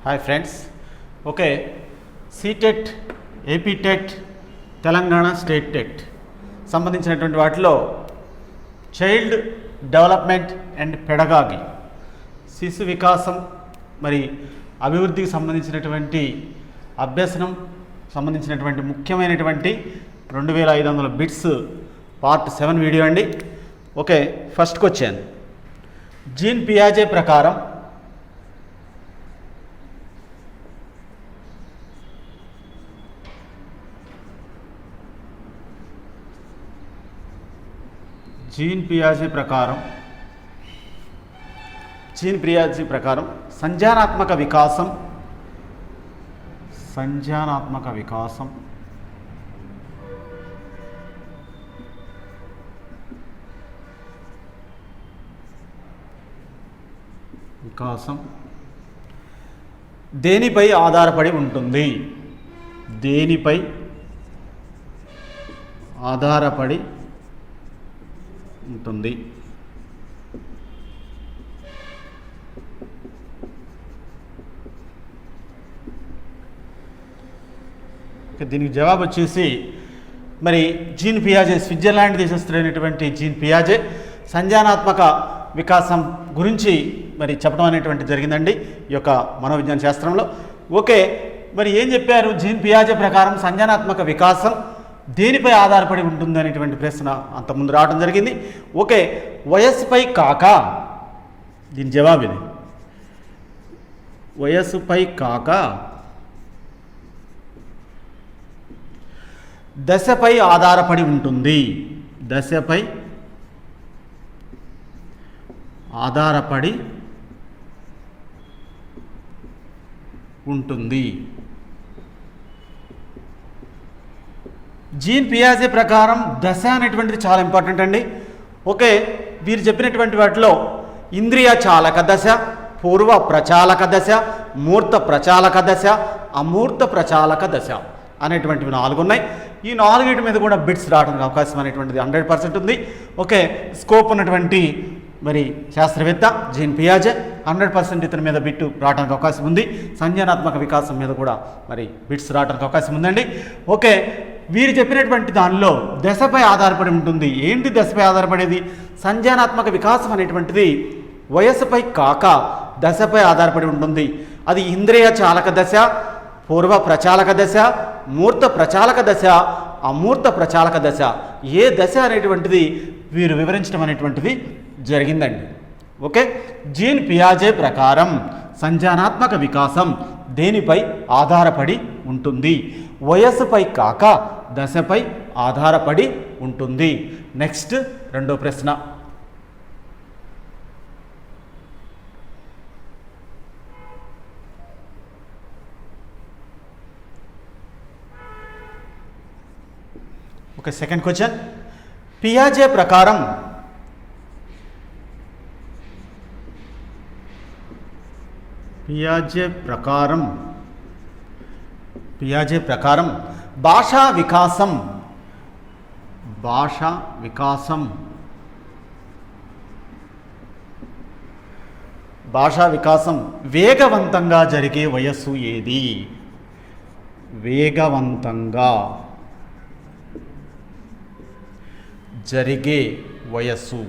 Hi friends. Okay, CTET, AP TET, Telangana state TET సంబంధించినటువంటి వాటిలో child development and pedagogy, శిశు వికాసం మరి అభివృద్ధికి సంబంధించినటువంటి అభ్యసనం సంబంధించినటువంటి ముఖ్యమైనటువంటి 2500 బిట్స్ పార్ట్ 7 వీడియో అండి. ఓకే, ఫస్ట్కి వచ్చాను. జీన్ పియాజే ప్రకారం జీన్ పియాజే ప్రకారం సంజ్ఞానాత్మక వికాసం దేనిపై ఆధారపడి ఉంటుంది? దేనిపై ఆధారపడి ఉంటుంది? దీనికి జవాబు వచ్చేసి మరి జీన్ పియాజే, స్విట్జర్లాండ్ దేశస్థుడైనటువంటి జీన్ పియాజే సంజ్ఞానాత్మక వికాసం గురించి మరి చెప్పడం అనేటువంటి జరిగిందండి ఈ యొక్క మనోవిజ్ఞాన శాస్త్రంలో. ఓకే, మరి ఏం చెప్పారు? జీన్ పియాజే ప్రకారం సంజ్ఞానాత్మక వికాసం దేనిపై ఆధారపడి ఉంటుంది అనేటువంటి ప్రశ్న అంతకుముందు రావడం జరిగింది. ఓకే, వయస్సుపై కాక, దీని జవాబు ఇది, వయస్సుపై కాక దశపై ఆధారపడి ఉంటుంది. దశపై ఆధారపడి ఉంటుంది. జీన్ పియాజే ప్రకారం దశ అనేటువంటిది చాలా ఇంపార్టెంట్ అండి. ఓకే, వీరు చెప్పినటువంటి వాటిలో ఇంద్రియ చాలక దశ, పూర్వ ప్రచాలక దశ, మూర్త ప్రచాలక దశ, అమూర్త ప్రచాలక దశ అనేటువంటివి 4 ఉన్నాయి. ఈ 4 మీద కూడా బిట్స్ రావడానికి అవకాశం అనేటువంటిది 100% ఉంది. ఓకే, స్కోప్ ఉన్నటువంటి మరి శాస్త్రవేత్త జీన్ పియాజే, 100% ఇతని మీద బిట్టు రావడానికి అవకాశం ఉంది. సంజ్ఞానాత్మక వికాసం మీద కూడా మరి బిట్స్ రావడానికి అవకాశం ఉందండి. ఓకే, వీరు చెప్పినటువంటి దానిలో దశపై ఆధారపడి ఉంటుంది. ఏంటి దశపై ఆధారపడేది? సంజ్ఞానాత్మక వికాసం అనేటువంటిది వయస్సుపై కాక దశపై ఆధారపడి ఉంటుంది. అది ఇంద్రియ చాలక దశ, పూర్వ ప్రచాలక దశ, మూర్త ప్రచాలక దశ, అమూర్త ప్రచాలక దశ. ఏ దశ అనేటువంటిది వీరు వివరించడం అనేటువంటిది జరిగిందండి. ఓకే, జీన్ పియాజే ప్రకారం సంజ్ఞానాత్మక వికాసం దేనిపై ఆధారపడి ఉంటుంది? వయస్సుపై కాక దశపై ఆధారపడి ఉంటుంది. నెక్స్ట్ రెండో ప్రశ్న. Okay, second question. పియాజే ప్రకారం భాషా వికాసం వేగవంతంగా జరిగే వయస్సు ఏది? వేగవంతంగా జరిగే వయస్సు.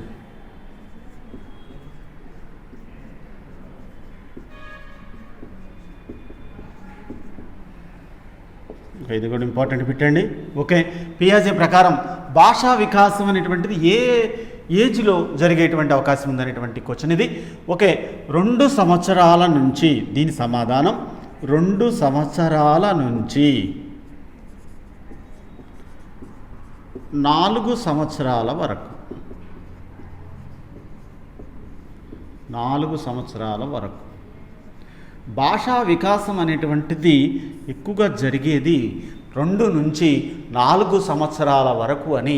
ఇది కూడా ఇంపార్టెంట్ పెట్టండి. ఓకే, పియాజే ప్రకారం భాషా వికాసం అనేటువంటిది ఏ ఏజ్లో జరిగేటువంటి అవకాశం ఉందనేటువంటి క్వశ్చన్ ఇది. ఓకే, 2 సంవత్సరాల నుంచి, దీని సమాధానం 2 సంవత్సరాల నుంచి 4 సంవత్సరాల వరకు. 4 సంవత్సరాల వరకు భాషా వికాసం అనేటువంటిది ఎక్కువగా జరిగేది 2 నుంచి 4 సంవత్సరాల వరకు అని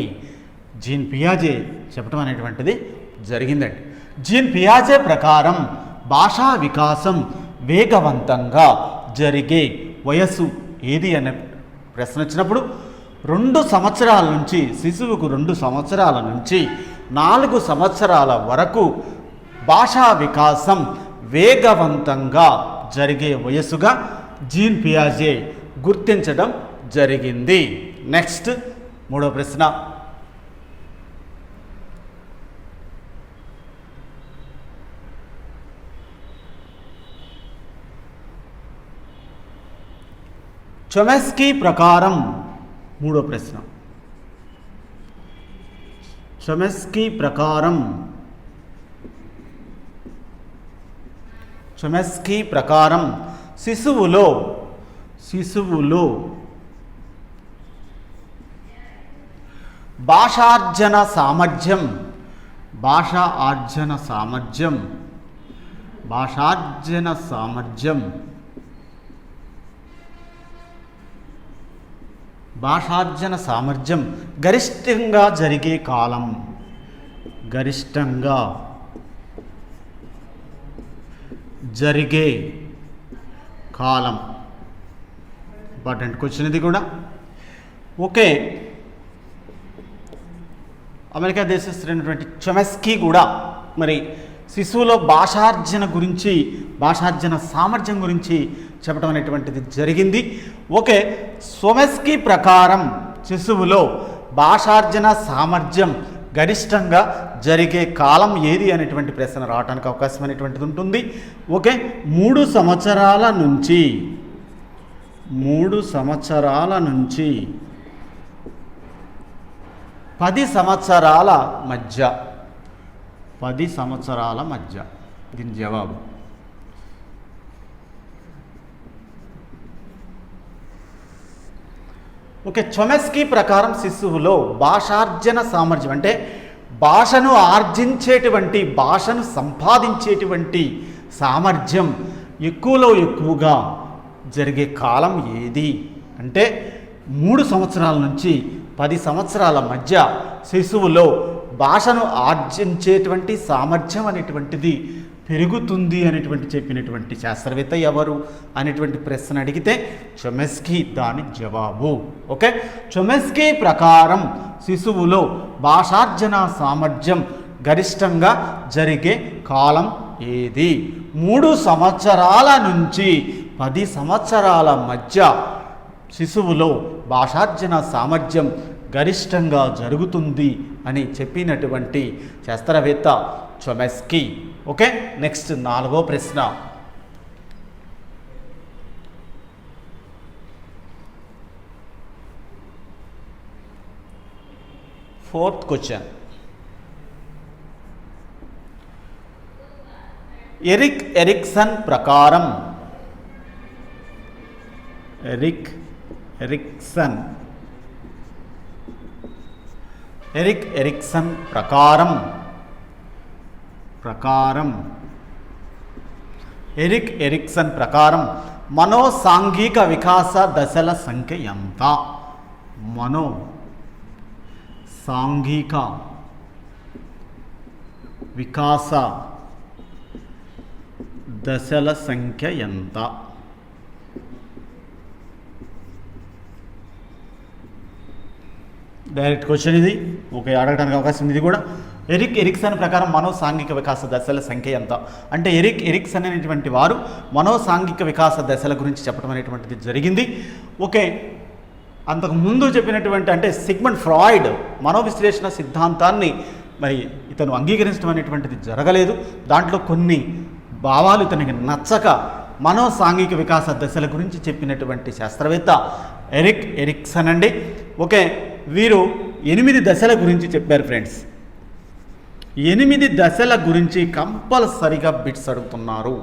జీన్ పియాజే చెప్పడం అనేటువంటిది జరిగిందండి. జీన్ పియాజే ప్రకారం భాషా వికాసం వేగవంతంగా జరిగే వయస్సు ఏది అనే ప్రశ్న వచ్చినప్పుడు 2 సంవత్సరాల నుంచి, శిశువుకు 2 సంవత్సరాల నుంచి 4 సంవత్సరాల వరకు భాషా వికాసం వేగవంతంగా జరిగే వయస్సుగా జీన్ పియాజే గుర్తించడం జరిగింది. నెక్స్ట్ మూడో ప్రశ్న. చొమెస్కీ ప్రకారం మూడో ప్రశ్న. చొమెస్కీ ప్రకారం శిశువులో భాషార్జన సామర్థ్యం గరిష్టంగా జరిగే కాలం ఇంపార్టెంట్ క్వశ్చన్ ఇది కూడా. ఓకే, అమెరికా దేశస్థుడైనటువంటి చొమెస్కీ కూడా మరి శిశువులో భాషార్జన సామర్థ్యం గురించి చెప్పడం అనేటువంటిది జరిగింది. ఓకే, చొమెస్కీ ప్రకారం శిశువులో భాషార్జన సామర్థ్యం గరిష్టంగా జరిగే కాలం ఏది అనేటువంటి ప్రశ్న రావడానికి అవకాశం అనేటువంటిది ఉంటుంది. ఓకే, 3 సంవత్సరాల నుంచి 10 సంవత్సరాల మధ్య దీని జవాబు. ఓకే, చొమెస్కీ ప్రకారం శిశువులో భాషార్జన సామర్థ్యం అంటే భాషను సంపాదించేటువంటి సామర్థ్యం ఎక్కువగా జరిగే కాలం ఏది అంటే 3 సంవత్సరాల నుంచి 10 సంవత్సరాల మధ్య శిశువులో భాషను ఆర్జించేటువంటి సామర్థ్యం అనేటువంటిది పెరుగుతుంది అనేటువంటి చెప్పినటువంటి శాస్త్రవేత్త ఎవరు అనేటువంటి ప్రశ్న అడిగితే చొమెస్కీ దాని జవాబు. ఓకే, చొమెస్కీ ప్రకారం శిశువులో భాషార్జన సామర్థ్యం గరిష్టంగా జరిగే కాలం ఏది? 3 సంవత్సరాల నుంచి 10 సంవత్సరాల మధ్య శిశువులో భాషార్జన సామర్థ్యం గరిష్టంగా జరుగుతుంది అని చెప్పినటువంటి శాస్త్రవేత్త చొమెస్కీ. ఓకే, నెక్స్ట్ 4వ ప్రశ్న. Fourth question. ఎరిక్ ఎరిక్సన్ ప్రకారం మనోసాంఘిక వికాస దశల సంఖ్య ఎంత? మనోసాంఘిక వికాస దశల సంఖ్య ఎంత? డైరెక్ట్ క్వశ్చన్ ఇది. ఓకే, అడగడానికి అవకాశం ఇది కూడా. ఎరిక్ ఎరిక్సన్ ప్రకారం మనోసాంఘిక వికాస దశల సంఖ్య ఎంత అంటే ఎరిక్ ఎరిక్సన్ అనేటువంటి వారు మనోసాంఘిక వికాస దశల గురించి చెప్పడం అనేటువంటిది జరిగింది. ఓకే, అంతకు ముందు చెప్పినటువంటి అంటే సిగ్మండ్ ఫ్రాయిడ్ మనోవిశ్లేషణ సిద్ధాంతాన్ని మరి ఇతను అంగీకరించడం అనేటువంటిది జరగలేదు. దాంట్లో కొన్ని భావాలు ఇతనికి నచ్చక మనోసాంఘిక వికాస దశల గురించి చెప్పినటువంటి శాస్త్రవేత్త ఎరిక్ ఎరిక్సన్ అండి. ఓకే, వీరు 8 దశల గురించి చెప్పారు ఫ్రెండ్స్. 8 దశల గురించి కంపల్సరిగా బిట్స్ అడుగుతున్నారు.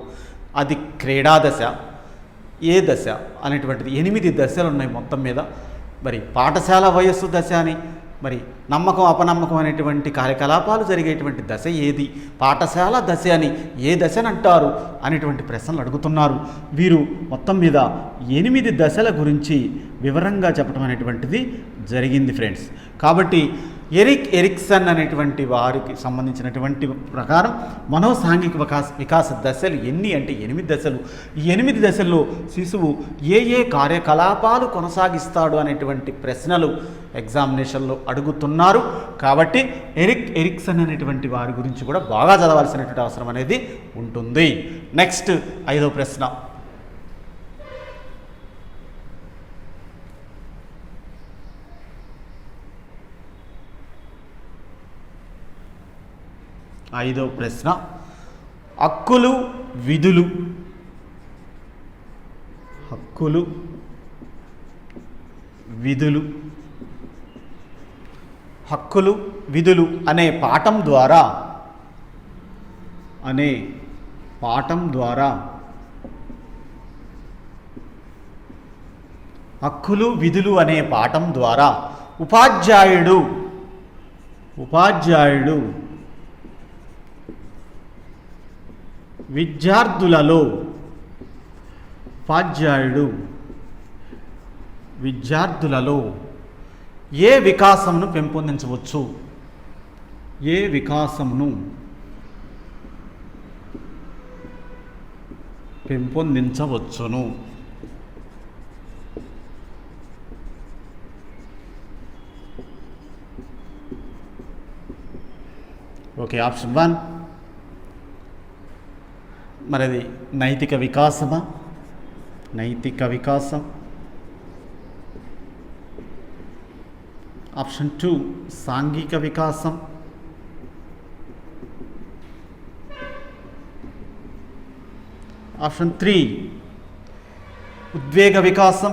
అది క్రీడా దశ, ఏ దశ అనేటువంటిది 8 దశలు ఉన్నాయి మొత్తం మీద. మరి పాఠశాల వయస్సు దశ అని, మరి నమ్మకం అపనమ్మకం అనేటువంటి కార్యకలాపాలు జరిగేటువంటి దశ ఏది, పాఠశాల దశ అని ఏ దశని అంటారు అనేటువంటి ప్రశ్నలు అడుగుతున్నారు. వీరు మొత్తం మీద 8 దశల గురించి వివరంగా చెప్పడం అనేటువంటిది జరిగింది ఫ్రెండ్స్. కాబట్టి ఎరిక్ ఎరిక్సన్ అనేటువంటి వారికి సంబంధించినటువంటి ప్రకారం మనోసాంఘిక వికాస దశలు ఎన్ని అంటే 8 దశలు. ఈ 8 దశల్లో శిశువు ఏ ఏ కార్యకలాపాలు కొనసాగిస్తాడు అనేటువంటి ప్రశ్నలు ఎగ్జామినేషన్లో అడుగుతున్నారు. కాబట్టి ఎరిక్ ఎరిక్సన్ అనేటువంటి వారి గురించి కూడా బాగా చదవాల్సినటువంటి అవసరం అనేది ఉంటుంది. నెక్స్ట్ 5వ ప్రశ్న. ఐదో ప్రశ్న, హక్కులు విధులు, హక్కులు విధులు, హక్కులు విధులు అనే పాఠం ద్వారా హక్కులు విధులు అనే పాఠం ద్వారా ఉపాధ్యాయుడు విద్యార్థులలో ఏ వికాసమును పెంపొందించవచ్చు? ఏ వికాసమును పెంపొందించవచ్చును? ఓకే, ఆప్షన్ 1 మరది నైతిక వికాసమా? నైతిక వికాసం. ఆప్షన్ 2 సాంఘిక వికాసం. ఆప్షన్ 3 ఉద్వేగ వికాసం.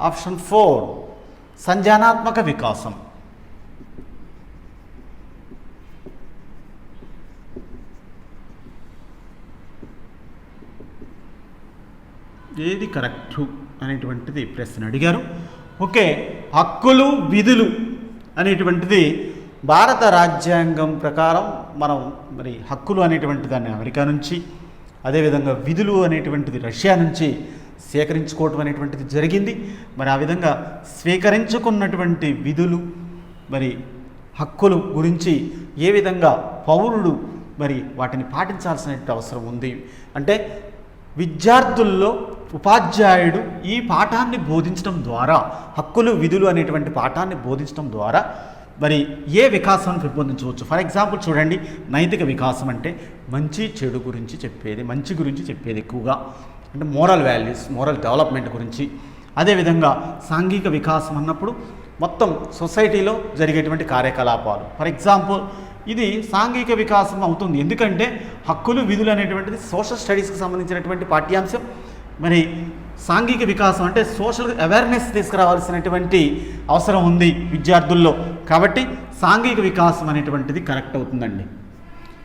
ఆప్షన్ 4 సంజ్ఞానాత్మక వికాసం. ఏది కరెక్టు అనేటువంటిది ప్రశ్న అడిగారు. ఓకే, హక్కులు విధులు అనేటువంటిది భారత రాజ్యాంగం ప్రకారం మనం హక్కులు అనేటువంటి దాన్ని అమెరికా నుంచి, అదేవిధంగా విధులు అనేటువంటిది రష్యా నుంచి స్వీకరించుకోవటం అనేటువంటిది జరిగింది. ఆ విధంగా స్వీకరించుకున్నటువంటి విధులు హక్కులు గురించి ఏ విధంగా పౌరుడు వాటిని పాటించాల్సిన అవసరం ఉంది అంటే విద్యార్థుల్లో ఉపాధ్యాయుడు ఈ పాఠాన్ని బోధించడం ద్వారా, హక్కులు విధులు అనేటువంటి పాఠాన్ని బోధించడం ద్వారా ఏ వికాసాన్ని పెంపొందించవచ్చు. ఫర్ ఎగ్జాంపుల్ చూడండి, నైతిక వికాసం అంటే మంచి చెడు గురించి చెప్పేది, మంచి గురించి చెప్పేది ఎక్కువగా, అంటే మోరల్ వాల్యూస్, మోరల్ డెవలప్మెంట్ గురించి. అదేవిధంగా సాంఘిక వికాసం అన్నప్పుడు మొత్తం సొసైటీలో జరిగేటువంటి కార్యకలాపాలు. ఫర్ ఎగ్జాంపుల్ ఇది సాంఘిక వికాసం అవుతుంది, ఎందుకంటే హక్కులు విధులు అనేటువంటిది సోషల్ స్టడీస్కి సంబంధించినటువంటి పాఠ్యాంశం. సాంఘిక వికాసం అంటే సోషల్ అవేర్నెస్ తీసుకురావాల్సినటువంటి అవసరం ఉంది విద్యార్థుల్లో, కాబట్టి సాంఘిక వికాసం అనేటువంటిది కరెక్ట్ అవుతుందండి.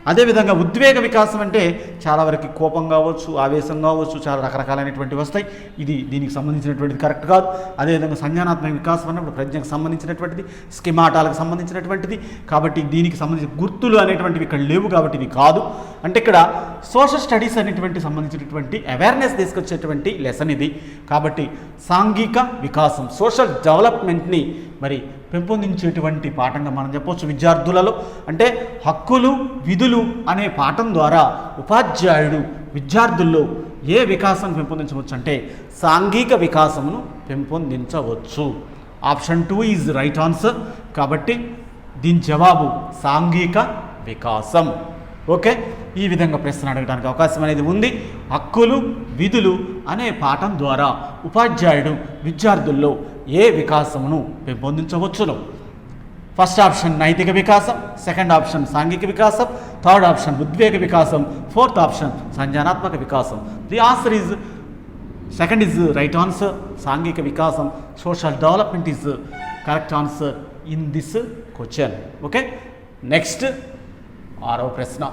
అదేవిధంగా ఉద్వేగ వికాసం అంటే చాలా వరకు కోపం కావచ్చు, ఆవేశం కావచ్చు, చాలా రకరకాలైనటువంటివి వస్తాయి. దీనికి సంబంధించినటువంటిది కరెక్ట్ కాదు. అదేవిధంగా సంజ్ఞానాత్మక వికాసం అన్నప్పుడు ప్రజ్ఞకు సంబంధించినటువంటిది, స్కిమాటాలకు సంబంధించినటువంటిది, కాబట్టి దీనికి సంబంధించిన గుర్తులు అనేటువంటివి ఇక్కడ లేవు, కాబట్టి ఇది కాదు. అంటే ఇక్కడ సోషల్ స్టడీస్ అనేటువంటి సంబంధించినటువంటి అవేర్నెస్ తీసుకొచ్చేటువంటి లెసన్ ఇది. కాబట్టి సాంఘిక వికాసం, సోషల్ డెవలప్మెంట్ని పెంపొందించేటువంటి పాఠంగా మనం చెప్పవచ్చు విద్యార్థులలో. అంటే హక్కులు విధులు అనే పాఠం ద్వారా ఉపాధ్యాయుడు విద్యార్థుల్లో ఏ వికాసం పెంపొందించవచ్చు అంటే సాంఘిక వికాసమును పెంపొందించవచ్చు. Option 2 is right answer. కాబట్టి దీని జవాబు సాంఘిక వికాసం. ఓకే, ఈ విధంగా ప్రశ్న అడగడానికి అవకాశం అనేది ఉంది. హక్కులు విధులు అనే పాఠం ద్వారా ఉపాధ్యాయుడు విద్యార్థుల్లో ఏ వికాసమును పెంపొందించవచ్చును? ఫస్ట్ ఆప్షన్ నైతిక వికాసం, సెకండ్ ఆప్షన్ సాంఘిక వికాసం, థర్డ్ ఆప్షన్ ఉద్వేగ వికాసం, ఫోర్త్ ఆప్షన్ సంజ్ఞానాత్మక వికాసం. The answer is second is right answer. సాంఘిక వికాసం, social development is correct answer in this question. Okay, next 6వ ప్రశ్న.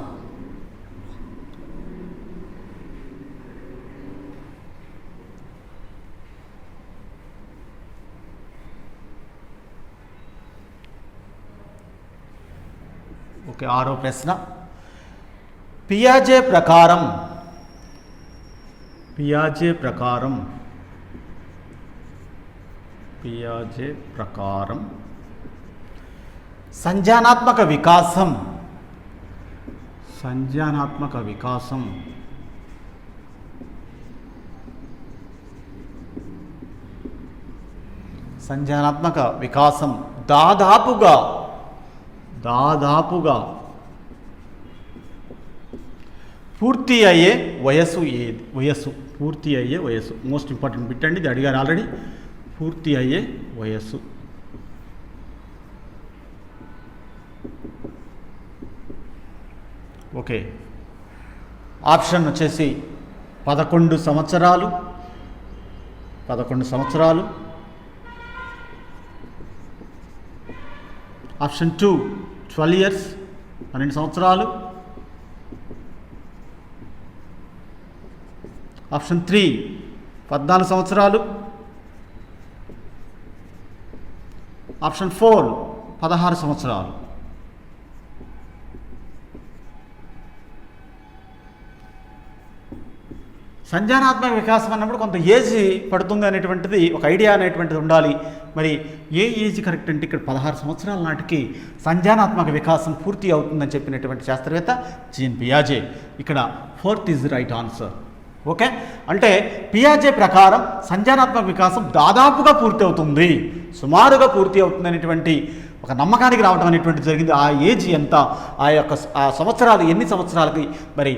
ఓకే, 6వ ప్రశ్న. పియాజే ప్రకారం సంజ్ఞానాత్మక వికాసం దాదాపుగా పూర్తి అయ్యే వయస్సు ఏది? పూర్తి అయ్యే వయస్సు మోస్ట్ ఇంపార్టెంట్ బిట్ అండి, ఇది అడిగారు ఆల్రెడీ. పూర్తి అయ్యే వయస్సు. ఓకే, ఆప్షన్ వచ్చేసి 11 సంవత్సరాలు. 11 సంవత్సరాలు. ఆప్షన్ 2 12 years, 12 సంవత్సరాలు. ఆప్షన్ 3 14 సంవత్సరాలు. ఆప్షన్ 4 16 సంవత్సరాలు. సంజ్ఞానాత్మక వికాసం అన్నప్పుడు కొంత ఏజ్ పడుతుంది అనేటువంటిది ఒక ఐడియా అనేటువంటిది ఉండాలి. మరి ఏ ఏజ్ కరెక్ట్ అంటే ఇక్కడ 16 సంవత్సరాల నాటికి సంజ్ఞానాత్మక వికాసం పూర్తి అవుతుందని చెప్పినటువంటి శాస్త్రవేత్త జీన్ పియాజే. ఇక్కడ 4th is right answer. Okay, అంటే పియాజే ప్రకారం సంజ్ఞానాత్మక వికాసం దాదాపుగా పూర్తి అవుతుంది, సుమారుగా పూర్తి అవుతుంది అనేటువంటి ఒక నమ్మకానికి రావడం అనేటువంటిది జరిగింది. ఆ ఏజ్ ఎంత, ఆ సంవత్సరాలు ఎన్ని సంవత్సరాలకి మరి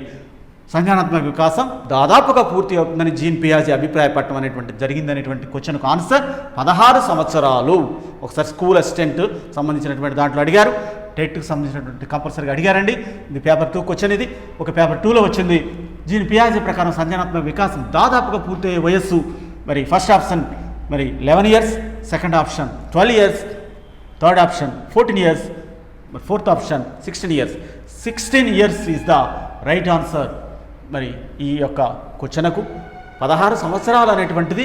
సంజ్ఞానాత్మక వికాసం దాదాపుగా పూర్తి అవుతుందని జీన్ పియాజే అభిప్రాయపడటం అనేటువంటిది జరిగింది. అనేటువంటి క్వశ్చన్కు ఆన్సర్ 16 సంవత్సరాలు. ఒకసారి స్కూల్ అసిస్టెంట్ సంబంధించినటువంటి దాంట్లో అడిగారు, టెట్కి సంబంధించినటువంటి కంపల్సరీగా అడిగారండి. ఇది పేపర్ 2 క్వశ్చన్. ఇది ఒక పేపర్ 2లో వచ్చింది. జీన్ పియాజే ప్రకారం సంజ్ఞానాత్మక వికాసం దాదాపుగా పూర్తయ్యే వయస్సు మరి ఫస్ట్ ఆప్షన్ మరి 11 years, second option 12 years, third option 14 years, మరి fourth option 16 years. 16 years is the right answer. మరి ఈ యొక్క క్వశ్చన్కు 16 సంవత్సరాలు అనేటువంటిది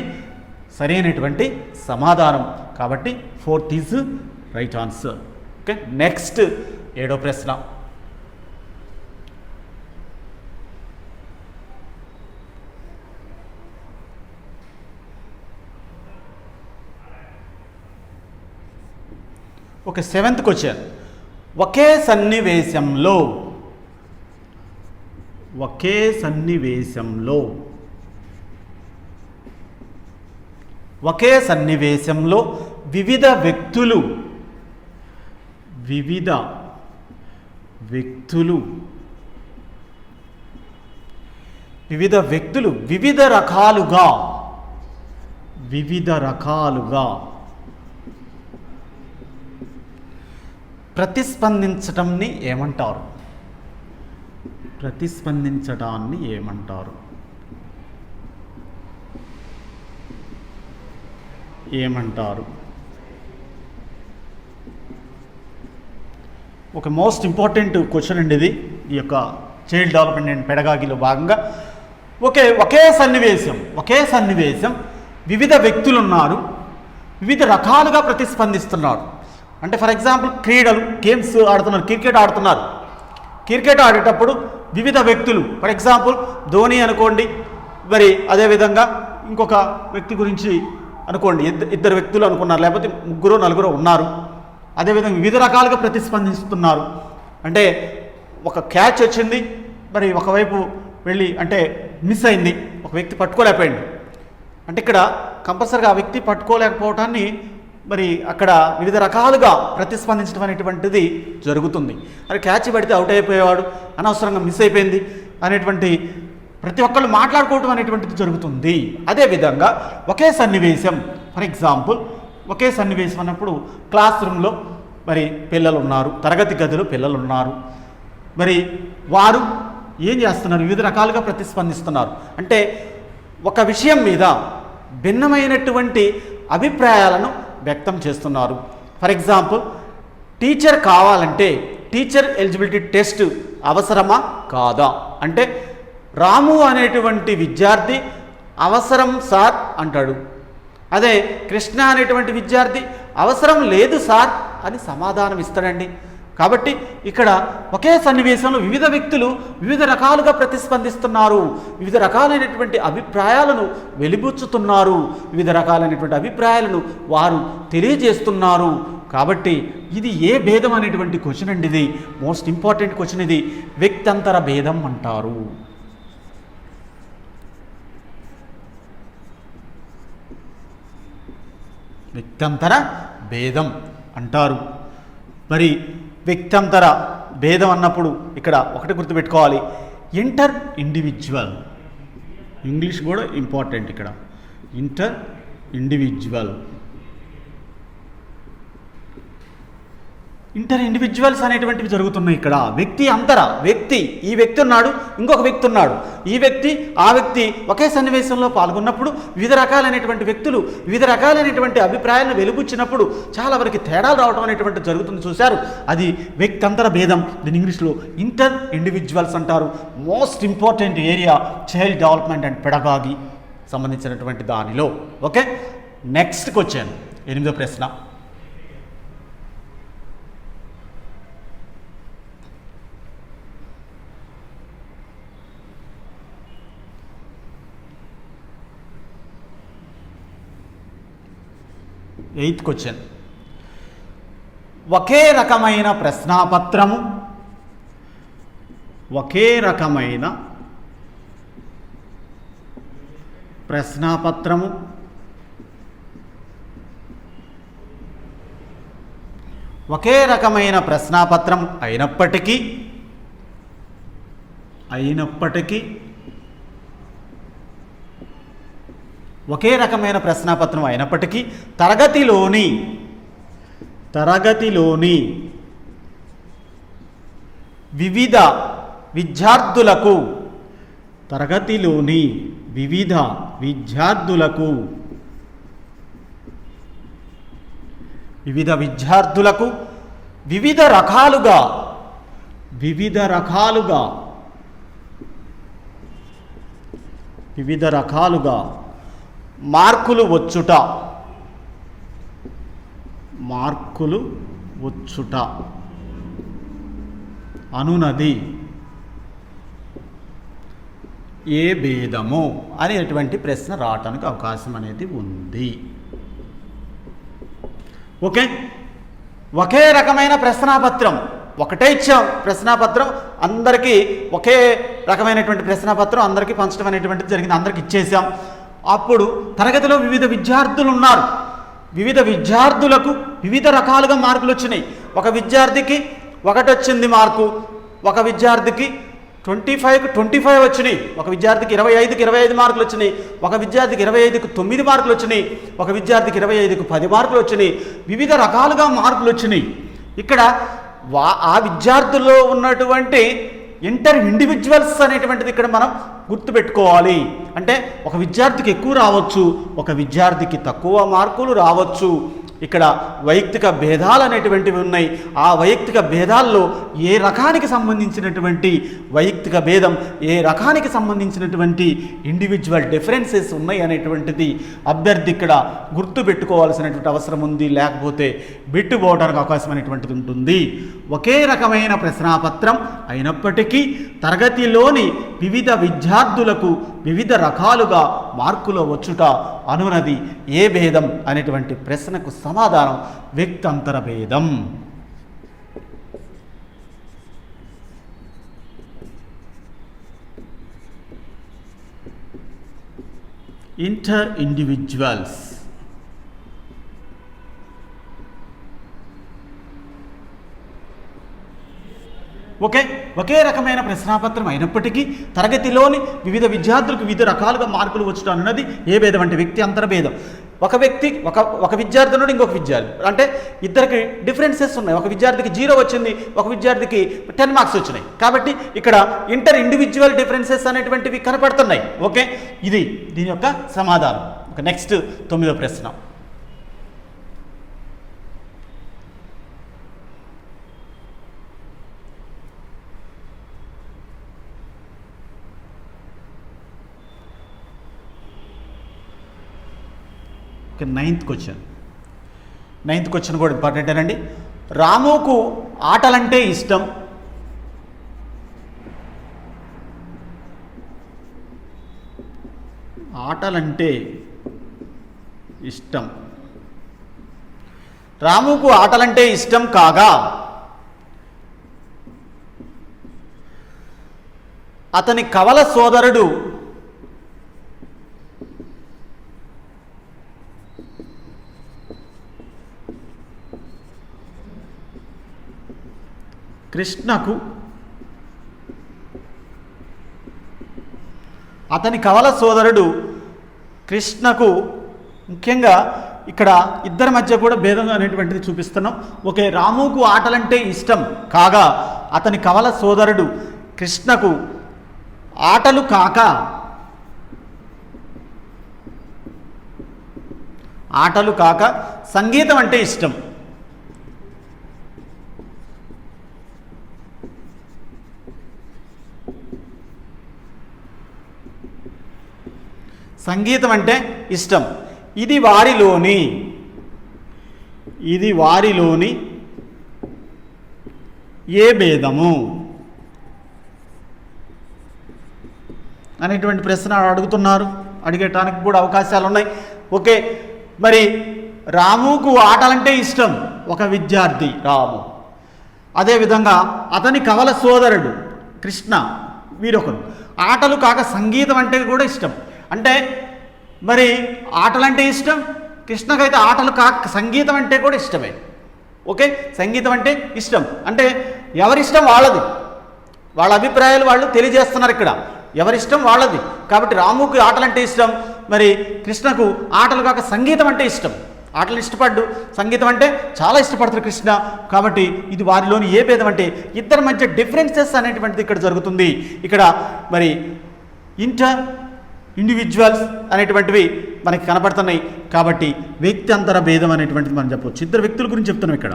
సరైనటువంటి సమాధానం. కాబట్టి 4th is right answer. Okay, next 7వ ప్రశ్న. Okay, 7th question. ఒకే సన్నివేశంలో వివిధ వ్యక్తులు వివిధ రకాలుగా ప్రతిస్పందించటాన్ని ఏమంటారు? ఒక మోస్ట్ ఇంపార్టెంట్ క్వశ్చన్ అండి ఇది, ఈ యొక్క చైల్డ్ డెవలప్మెంట్ అండ్ పెడగాగిలో భాగంగా. ఒకే సన్నివేశం వివిధ వ్యక్తులు ఉన్నారు, వివిధ రకాలుగా ప్రతిస్పందిస్తున్నారు. అంటే ఫర్ ఎగ్జాంపుల్ క్రీడలు, గేమ్స్ ఆడుతున్నారు, క్రికెట్ ఆడేటప్పుడు వివిధ వ్యక్తులు, ఫర్ ఎగ్జాంపుల్ ధోని అనుకోండి, మరి అదేవిధంగా ఇంకొక వ్యక్తి గురించి అనుకోండి, ఇద్దరు వ్యక్తులు అనుకున్నారు, లేకపోతే 3-4 ఉన్నారు. అదేవిధంగా వివిధ రకాలుగా ప్రతిస్పందిస్తున్నారు. అంటే ఒక క్యాచ్ వచ్చింది, మరి ఒకవైపు వెళ్ళి అంటే మిస్ అయింది, ఒక వ్యక్తి పట్టుకోలేకపోయింది. అంటే ఇక్కడ కంపల్సరీగా ఆ వ్యక్తి పట్టుకోలేకపోవటాన్ని మరి అక్కడ వివిధ రకాలుగా ప్రతిస్పందించడం అనేటువంటిది జరుగుతుంది. అది క్యాచ్ పడితే అవుట్ అయిపోయేవాడు, అనవసరంగా మిస్ అయిపోయింది అనేటువంటి ప్రతి ఒక్కళ్ళు మాట్లాడుకోవటం అనేటువంటిది జరుగుతుంది. అదేవిధంగా ఒకే సన్నివేశం, ఫర్ ఎగ్జాంపుల్ ఒకే సన్నివేశం అన్నప్పుడు క్లాస్ రూమ్లో మరి పిల్లలు ఉన్నారు, తరగతి గదిలో పిల్లలు ఉన్నారు, మరి వారు ఏం చేస్తున్నారు? వివిధ రకాలుగా ప్రతిస్పందిస్తున్నారు. అంటే ఒక విషయం మీద భిన్నమైనటువంటి అభిప్రాయాలను వ్యక్తం చేస్తున్నారు. ఫర్ ఎగ్జాంపుల్ టీచర్ కావాలంటే టీచర్ ఎలిజిబిలిటీ టెస్ట్ అవసరమా కాదా అంటే రాము అనేటువంటి విద్యార్థి అవసరం సార్ అంటాడు, అదే కృష్ణ అనేటువంటి విద్యార్థి అవసరం లేదు సార్ అని సమాధానం ఇస్తాడండి. కాబట్టి ఇక్కడ ఒకే సన్నివేశంలో వివిధ వ్యక్తులు వివిధ రకాలుగా ప్రతిస్పందిస్తున్నారు, వివిధ రకాలైనటువంటి అభిప్రాయాలను వెలిబుచ్చుతున్నారు, వివిధ రకాలైనటువంటి అభిప్రాయాలను వారు తెలియజేస్తున్నారు. కాబట్టి ఇది ఏ భేదం అనేటువంటి క్వశ్చన్ అండి, ఇది మోస్ట్ ఇంపార్టెంట్ క్వశ్చన్. ఇది వ్యక్తంతర భేదం అంటారు. వ్యక్తంతర భేదం అంటారు. మరి వ్యక్తంతర భేదం అన్నప్పుడు ఇక్కడ ఒకటి గుర్తుపెట్టుకోవాలి, ఇండివిజువల్. ఇంగ్లీష్ కూడా ఇంపార్టెంట్. ఇక్కడ ఇండివిజువల్. ఇంటర్ ఇండివిజువల్స్ అనేటువంటివి జరుగుతున్నాయి ఇక్కడ. వ్యక్తి అంతర వ్యక్తి, ఈ వ్యక్తి ఉన్నాడు, ఇంకొక వ్యక్తి ఉన్నాడు. ఈ వ్యక్తి ఆ వ్యక్తి ఒకే సన్నివేశంలో పాల్గొన్నప్పుడు వివిధ రకాలైనటువంటి వ్యక్తులు వివిధ రకాలైనటువంటి అభిప్రాయాలను వెలుబుచ్చినప్పుడు చాలా వరకు తేడాలు రావడం అనేటువంటి జరుగుతుంది. చూశారు, అది వ్యక్తి అంతర భేదం. దీని ఇంగ్లీష్లో ఇంటర్ ఇండివిజువల్స్ అంటారు. Most important area child development and pedagogy సంబంధించినటువంటి దానిలో. ఓకే, నెక్స్ట్కి వచ్చాను. 8వ ప్రశ్న. Eighth question. ఒకే రకమైన ప్రశ్నాపత్రము ఒకే రకమైన ప్రశ్నాపత్రము ఒకే రకమైన ప్రశ్నాపత్రం అయినప్పటికీ ఒకే రకమైన ప్రశ్నాపత్రం అయినప్పటికీ తరగతిలోని వివిధ విద్యార్థులకు వివిధ రకాలుగా మార్కులు వచ్చుట అనునది ఏ భేదము అనేటువంటి ప్రశ్న రావటానికి అవకాశం అనేది ఉంది. ఓకే, ఒకే రకమైన ప్రశ్నాపత్రం ఒకటే ఇచ్చాం. ప్రశ్నాపత్రం అందరికీ ఒకే రకమైనటువంటి ప్రశ్నాపత్రం అందరికీ పంచడం అనేటువంటిది జరిగింది, అందరికి ఇచ్చేసాం. అప్పుడు తరగతిలో వివిధ విద్యార్థులు ఉన్నారు. వివిధ విద్యార్థులకు వివిధ రకాలుగా మార్కులు వచ్చినాయి. ఒక విద్యార్థికి 1 వచ్చింది మార్కు, ఒక విద్యార్థికి 25కి 25 వచ్చినాయి, ఒక విద్యార్థికి 25కి 25 మార్కులు వచ్చినాయి, ఒక విద్యార్థికి 25కి 9 మార్కులు వచ్చినాయి, ఒక విద్యార్థికి 25కి 10 మార్కులు వచ్చినాయి. వివిధ రకాలుగా మార్కులు వచ్చినాయి. ఇక్కడ ఆ విద్యార్థుల్లో ఉన్నటువంటి ఇంటర్ ఇండివిజువల్స్ అనేటువంటిది ఇక్కడ మనం గుర్తుపెట్టుకోవాలి. అంటే ఒక విద్యార్థికి ఎక్కువ రావచ్చు, ఒక విద్యార్థికి తక్కువ మార్కులు రావచ్చు. ఇక్కడ వైయక్తిక భేదాలు అనేటువంటివి ఉన్నాయి. ఆ వైయక్తిక భేదాల్లో ఏ రకానికి సంబంధించినటువంటి వైయక్తిక భేదం, ఏ రకానికి సంబంధించినటువంటి ఇండివిజువల్ డిఫరెన్సెస్ ఉన్నాయి అనేటువంటిది అభ్యర్థి ఇక్కడ గుర్తుపెట్టుకోవాల్సినటువంటి అవసరం ఉంది. లేకపోతే బిట్టుపోవడానికి అవకాశం అనేటువంటిది ఉంటుంది. ఒకే రకమైన ప్రశ్నాపత్రం అయినప్పటికీ తరగతిలోని వివిధ విద్యార్థులకు వివిధ రకాలుగా మార్కులు వచ్చుట అనునది ఏ భేదం అనేటువంటి ప్రశ్నకు సమాధానం వ్యక్తంతర భేదం. ఇంటర్ ఇండివిజువల్స్ ఓకే, ఒకే రకమైన ప్రశ్నాపత్రం అయినప్పటికీ తరగతిలోని వివిధ విద్యార్థులకు వివిధ రకాలుగా మార్కులు వచ్చడం అన్నది ఏ భేదం అంటే వ్యక్తి అంతర్భేదం. ఒక విద్యార్థి నుండి ఇంకొక విద్యార్థి అంటే ఇద్దరికి డిఫరెన్సెస్ ఉన్నాయి. ఒక విద్యార్థికి 0 వచ్చింది, ఒక విద్యార్థికి 10 మార్క్స్ వచ్చినాయి. కాబట్టి ఇక్కడ ఇంటర్ ఇండివిజువల్ డిఫరెన్సెస్ అనేటువంటివి కనపడుతున్నాయి. ఓకే, ఇది దీని యొక్క సమాధానం. నెక్స్ట్ 9వ ప్రశ్న. నైన్త్ క్వశ్చన్ కూడా ఇంపార్టెంటేనండి. రాముకు ఆటలంటే ఇష్టం. రాముకు ఆటలంటే ఇష్టం కాగా అతని కవల సోదరుడు కృష్ణకు ముఖ్యంగా ఇక్కడ ఇద్దరి మధ్య కూడా భేదం అనేటువంటిది చూపిస్తున్నాం. ఓకే, రాముకు ఆటలంటే ఇష్టం కాగా అతని కవల సోదరుడు కృష్ణకు ఆటలు కాక సంగీతం అంటే ఇష్టం. సంగీతం అంటే ఇష్టం. ఇది వారిలోని ఏ భేదము అనేటువంటి ప్రశ్న అడుగుతున్నారు. అడిగటానికి కూడా అవకాశాలు ఉన్నాయి. ఓకే, మరి రాముకు ఆటలంటే ఇష్టం ఒక విద్యార్థి రాము. అదేవిధంగా అతని కవల సోదరుడు కృష్ణ వీరొకరు. ఆటలు కాక సంగీతం అంటే కూడా ఇష్టం. అంటే మరి ఆటలంటే ఇష్టం, కృష్ణకైతే ఆటలు కాక సంగీతం అంటే కూడా ఇష్టమే. ఓకే, సంగీతం అంటే ఇష్టం అంటే ఎవరిష్టం వాళ్ళది, వాళ్ళ అభిప్రాయాలు వాళ్ళు తెలియజేస్తున్నారు ఇక్కడ. ఎవరిష్టం వాళ్ళది. కాబట్టి రాముకు ఆటలంటే ఇష్టం, మరి కృష్ణకు ఆటలు కాక సంగీతం అంటే ఇష్టం. ఆటలు ఇష్టపడ్డు, సంగీతం అంటే చాలా ఇష్టపడతారు కృష్ణ. కాబట్టి ఇది వారిలోని ఏ భేదం అంటే ఇద్దరి మధ్య డిఫరెన్సెస్ అనేటువంటిది ఇక్కడ జరుగుతుంది. ఇక్కడ మరి ఇండివిజువల్స్ అనేటువంటివి మనకి కనపడుతున్నాయి. కాబట్టి వ్యక్తి అంతర భేదం అనేటువంటిది మనం చెప్పవచ్చు. ఇద్దరు వ్యక్తుల గురించి చెప్తున్నాం ఇక్కడ.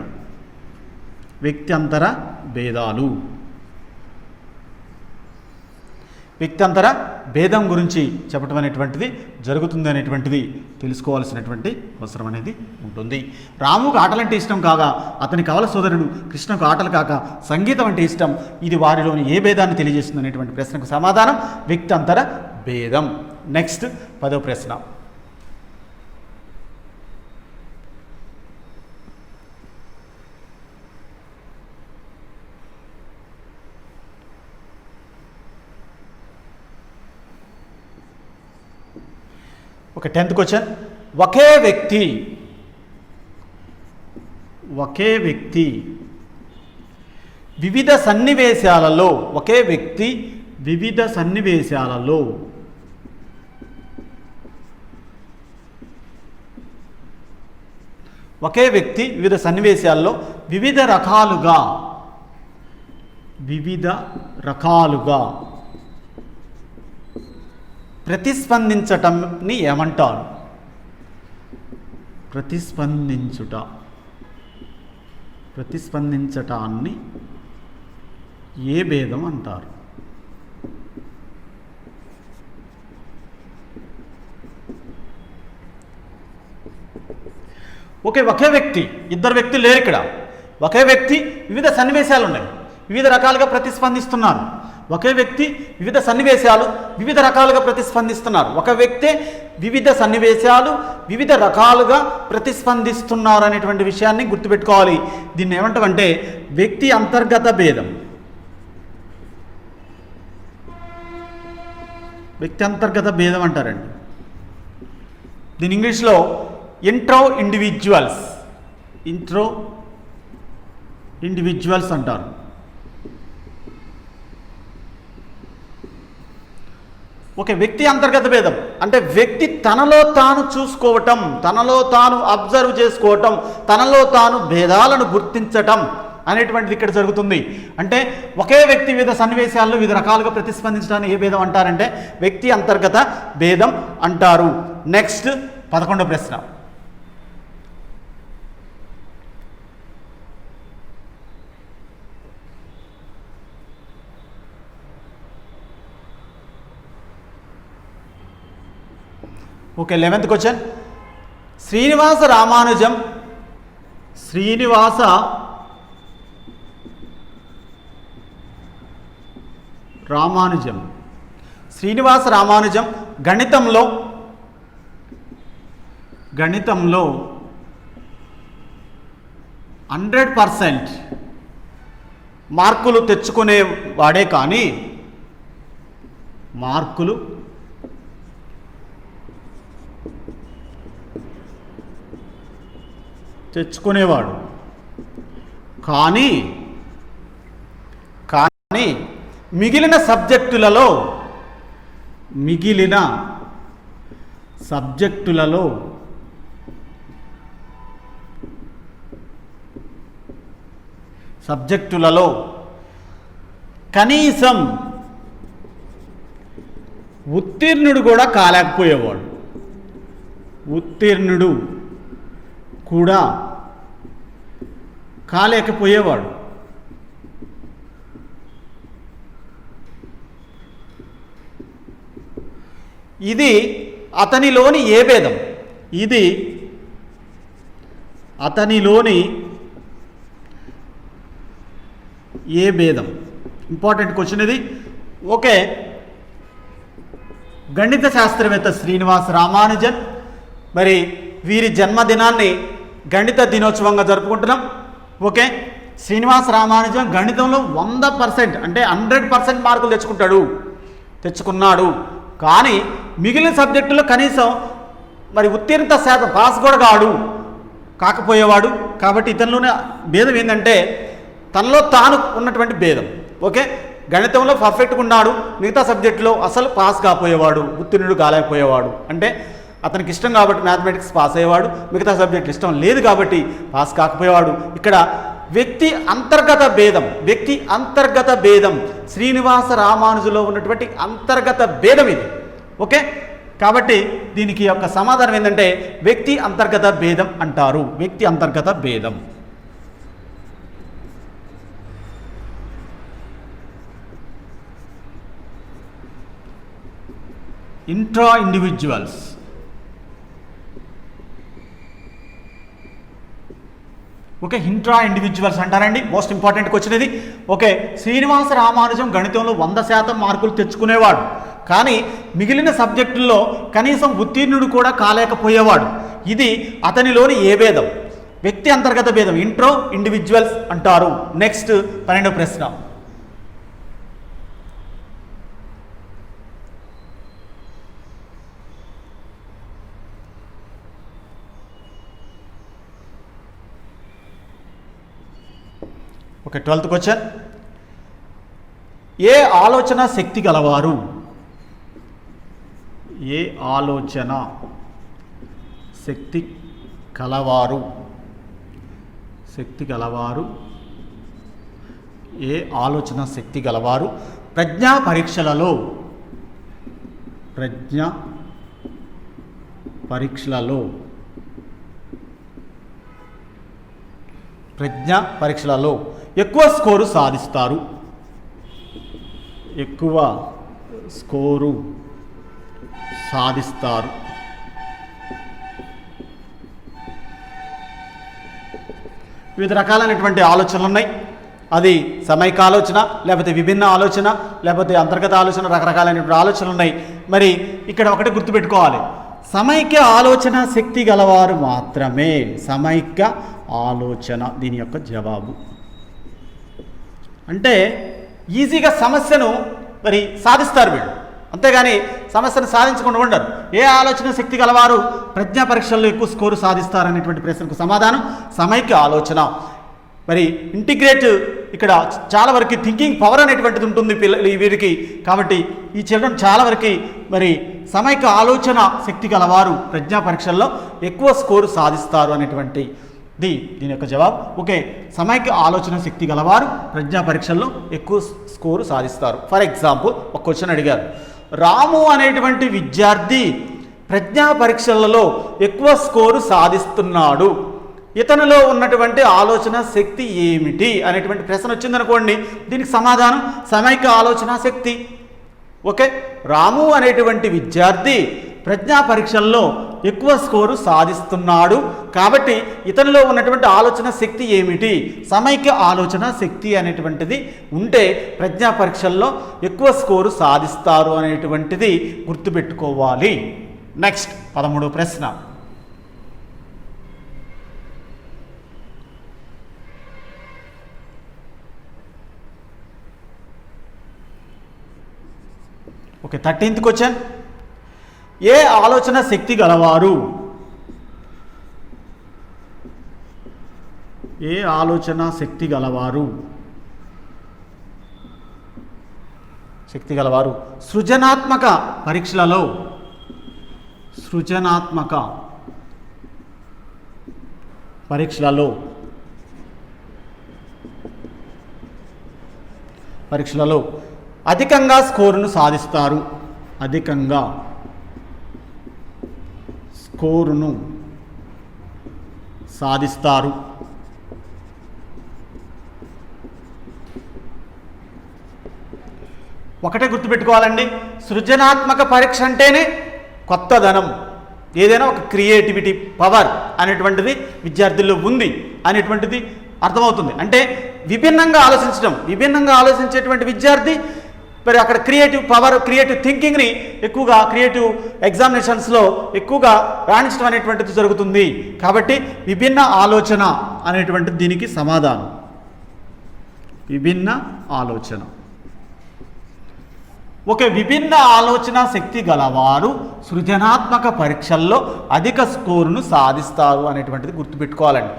వ్యక్తి అంతర భేదాలు, వ్యక్తి అంతర భేదం గురించి చెప్పడం అనేటువంటిది జరుగుతుంది అనేటువంటిది తెలుసుకోవాల్సినటువంటి అవసరం అనేది ఉంటుంది. రాముకు ఆటలంటే ఇష్టం కాగా అతని కవల సోదరుడు కృష్ణకు ఆటలు కాక సంగీతం అంటే ఇష్టం. ఇది వారిలోని ఏ భేదాన్ని తెలియజేస్తుంది అనేటువంటి ప్రశ్నకు సమాధానం వ్యక్తి అంతర భేదం. నెక్స్ట్ 10వ ప్రశ్న. ఒక 10th క్వశ్చన్. ఒకే వ్యక్తి వివిధ సన్నివేశాలలో ఒకే వ్యక్తి వివిధ సన్నివేశాలలో వివిధ రకాలుగా ప్రతిస్పందించటాన్ని ఏమంటారు? ప్రతిస్పందించటాన్ని ఏ భేదం అంటారు? ఓకే, ఒకే వ్యక్తి, ఇద్దరు వ్యక్తులు లేరు ఇక్కడ. ఒకే వ్యక్తి వివిధ సన్నివేశాలు ఉన్నాయి, వివిధ రకాలుగా ప్రతిస్పందిస్తున్నారు. ఒకే వ్యక్తి వివిధ సన్నివేశాలు వివిధ రకాలుగా ప్రతిస్పందిస్తున్నారు. ఒక వ్యక్తే వివిధ సన్నివేశాలు వివిధ రకాలుగా ప్రతిస్పందిస్తున్నారు అనేటువంటి విషయాన్ని గుర్తుపెట్టుకోవాలి. దీన్ని ఏమంటామంటే వ్యక్తి అంతర్గత భేదం. వ్యక్తి అంతర్గత భేదం అంటారండి. దీని ఇంగ్లీష్లో ఇంట్రో ఇండివిజువల్స్ అంటారు. ఓకే, వ్యక్తి అంతర్గత భేదం అంటే వ్యక్తి తనలో తాను చూసుకోవటం, తనలో తాను అబ్జర్వ్ చేసుకోవటం, తనలో తాను భేదాలను గుర్తించటం అనేటువంటిది ఇక్కడ జరుగుతుంది. అంటే ఒకే వ్యక్తి వివిధ సన్నివేశాల్లో వివిధ రకాలుగా ప్రతిస్పందించడాన్ని ఏ భేదం అంటారంటే వ్యక్తి అంతర్గత భేదం అంటారు. నెక్స్ట్ 11వ ప్రశ్న. Okay, 11th question. Srinivasa Ramanujam గణితంలో 100% మార్కులు తెచ్చుకునేవాడే కానీ తెచ్చుకునేవాడు కానీ మిగిలిన సబ్జెక్టులలో సబ్జెక్టులలో కనీసం ఉత్తీర్ణుడు కూడా కాలేకపోయేవాడు. ఉత్తీర్ణుడు కూడా కాలేకపోయేవాడు. ఇది అతనిలోని ఏ భేదం? ఇది అతనిలోని ఏ భేదం? ఇంపార్టెంట్ క్వశ్చన్ ఇది. ఓకే, గణిత శాస్త్రవేత్త శ్రీనివాస రామానుజన్, మరి వీరి జన్మదినాన్ని గణిత దినోత్సవంగా జరుపుకుంటున్నాం. ఓకే, శ్రీనివాస రామానుజన్ గణితంలో 100% అంటే 100% మార్కులు తెచ్చుకున్నాడు. కానీ మిగిలిన సబ్జెక్టులో కనీసం మరి ఉత్తీర్ణత శాతం పాస్ కూడా కాకపోయేవాడు. కాబట్టి ఇతనిలోనే భేదం ఏంటంటే తనలో తాను ఉన్నటువంటి భేదం. ఓకే, గణితంలో పర్ఫెక్ట్గా ఉన్నాడు, మిగతా సబ్జెక్టులో అసలు పాస్ కాకపోయేవాడు, ఉత్తీర్ణుడు కాలేకపోయేవాడు. అంటే అతనికి ఇష్టం కాబట్టి మ్యాథమెటిక్స్ పాస్ అయ్యేవాడు, మిగతా సబ్జెక్టులు ఇష్టం లేదు కాబట్టి పాస్ కాకపోయేవాడు. ఇక్కడ వ్యక్తి అంతర్గత భేదం శ్రీనివాస రామానుజులో ఉన్నటువంటి అంతర్గత భేదం ఇది. ఓకే, కాబట్టి దీనికి యొక్క సమాధానం ఏంటంటే వ్యక్తి అంతర్గత భేదం అంటారు. వ్యక్తి అంతర్గత భేదం. Intra individuals. Okay, intra individuals అంటారండి. మోస్ట్ ఇంపార్టెంట్ క్వశ్చన్ ఇది. ఓకే, శ్రీనివాస రామానుజం గణితంలో 100% మార్కులు తెచ్చుకునేవాడు. కానీ మిగిలిన సబ్జెక్టుల్లో కనీసం ఉత్తీర్ణుడు కూడా కాలేకపోయేవాడు. ఇది అతనిలోని ఏ భేదం? వ్యక్తి అంతర్గత భేదం, ఇంట్రో ఇండివిజువల్స్ అంటారు. నెక్స్ట్ 12వ ప్రశ్న. Okay, 12th question. ఏ ఆలోచన శక్తి గలవారు? ఏ ఆలోచన శక్తి కలవారు? ఏ ఆలోచన శక్తి గలవారు ప్రజ్ఞా పరీక్షలలో ఎక్కువ స్కోరు సాధిస్తారు. వివిధ రకాలైనటువంటి ఆలోచనలు ఉన్నాయి. అది సమైక ఆలోచన, లేకపోతే విభిన్న ఆలోచన, లేకపోతే అంతర్గత ఆలోచన, రకరకాలైనటువంటి ఆలోచనలు ఉన్నాయి. మరి ఇక్కడ ఒకటి గుర్తుపెట్టుకోవాలి, సమైక్య ఆలోచన శక్తి గలవారు మాత్రమే. సమైక్య ఆలోచన దీని యొక్క జవాబు. అంటే ఈజీగా సమస్యను మరి సాధిస్తారు వీళ్ళు, అంతేగాని సమస్యను సాధించకుండా ఉండరు. ఏ ఆలోచన శక్తి గలవారు ప్రజ్ఞా పరీక్షల్లో ఎక్కువ స్కోరు సాధిస్తారనేటువంటి ప్రశ్నకు సమాధానం సమైక్య ఆలోచన. మరి ఇంటిగ్రేట్, ఇక్కడ చాలా వరకు థింకింగ్ పవర్ అనేటువంటిది ఉంటుంది వీరికి. కాబట్టి ఈ చిల్డ్రన్ చాలా వరకు మరి సమైక్య ఆలోచన శక్తి గలవారు ప్రజ్ఞా పరీక్షల్లో ఎక్కువ స్కోరు సాధిస్తారు అనేటువంటి దీని యొక్క జవాబు. ఓకే, సమైక్య ఆలోచన శక్తి గలవారు ప్రజ్ఞా పరీక్షల్లో ఎక్కువ స్కోరు సాధిస్తారు. ఫర్ ఎగ్జాంపుల్, ఒక క్వశ్చన్ అడిగారు, రాము అనేటువంటి విద్యార్థి ప్రజ్ఞా పరీక్షలలో ఎక్కువ స్కోరు సాధిస్తున్నాడు, ఇతనిలో ఉన్నటువంటి ఆలోచన శక్తి ఏమిటి అనేటువంటి ప్రశ్న వచ్చిందనుకోండి, దీనికి సమాధానం సమైక్య ఆలోచన శక్తి. ఓకే, రాము అనేటువంటి విద్యార్థి ప్రజ్ఞా పరీక్షల్లో ఎక్కువ స్కోరు సాధిస్తున్నాడు కాబట్టి ఇతనిలో ఉన్నటువంటి ఆలోచన శక్తి ఏమిటి? సమైక్య ఆలోచన శక్తి అనేటువంటిది ఉంటే ప్రజ్ఞా పరీక్షల్లో ఎక్కువ స్కోరు సాధిస్తారు అనేటువంటిది గుర్తుపెట్టుకోవాలి. నెక్స్ట్ 13వ ప్రశ్న. Okay, 13th question. ఏ ఆలోచన శక్తి గలవారు? ఏ ఆలోచన శక్తి గలవారు సృజనాత్మక పరీక్షలలో పరీక్షలలో అధికంగా స్కోరును సాధిస్తారు. అధికంగా స్కోరును సాధిస్తారు. ఒకటే గుర్తుపెట్టుకోవాలండి, సృజనాత్మక పరీక్ష అంటేనే కొత్తదనం, ఏదైనా ఒక క్రియేటివిటీ పవర్ అనేటువంటిది విద్యార్థుల్లో ఉంది అనేటువంటిది అర్థమవుతుంది. అంటే విభిన్నంగా ఆలోచించేటువంటి విద్యార్థి మరి అక్కడ క్రియేటివ్ పవర్, క్రియేటివ్ థింకింగ్ని ఎక్కువగా క్రియేటివ్ ఎగ్జామినేషన్స్లో ఎక్కువగా రాణించడం అనేటువంటిది జరుగుతుంది. కాబట్టి విభిన్న ఆలోచన అనేటువంటిది దీనికి సమాధానం. విభిన్న ఆలోచన. ఓకే, విభిన్న ఆలోచన శక్తి గలవారు సృజనాత్మక పరీక్షల్లో అధిక స్కోరును సాధిస్తారు అనేటువంటిది గుర్తుపెట్టుకోవాలండి.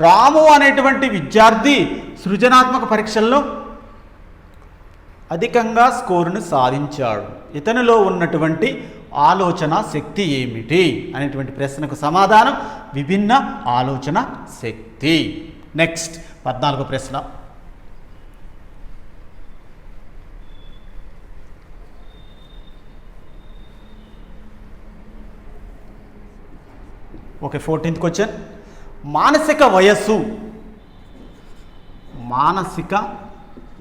రాము అనేటువంటి విద్యార్థి సృజనాత్మక పరీక్షల్లో అధికంగా స్కోరును సాధించాడు. ఇతనిలో ఉన్నటువంటి ఆలోచన శక్తి ఏమిటి అనేటువంటి ప్రశ్నకు సమాధానం విభిన్న ఆలోచన శక్తి. నెక్స్ట్ 14వ ప్రశ్న. Okay, 14th question. మానసిక వయస్సు. మానసిక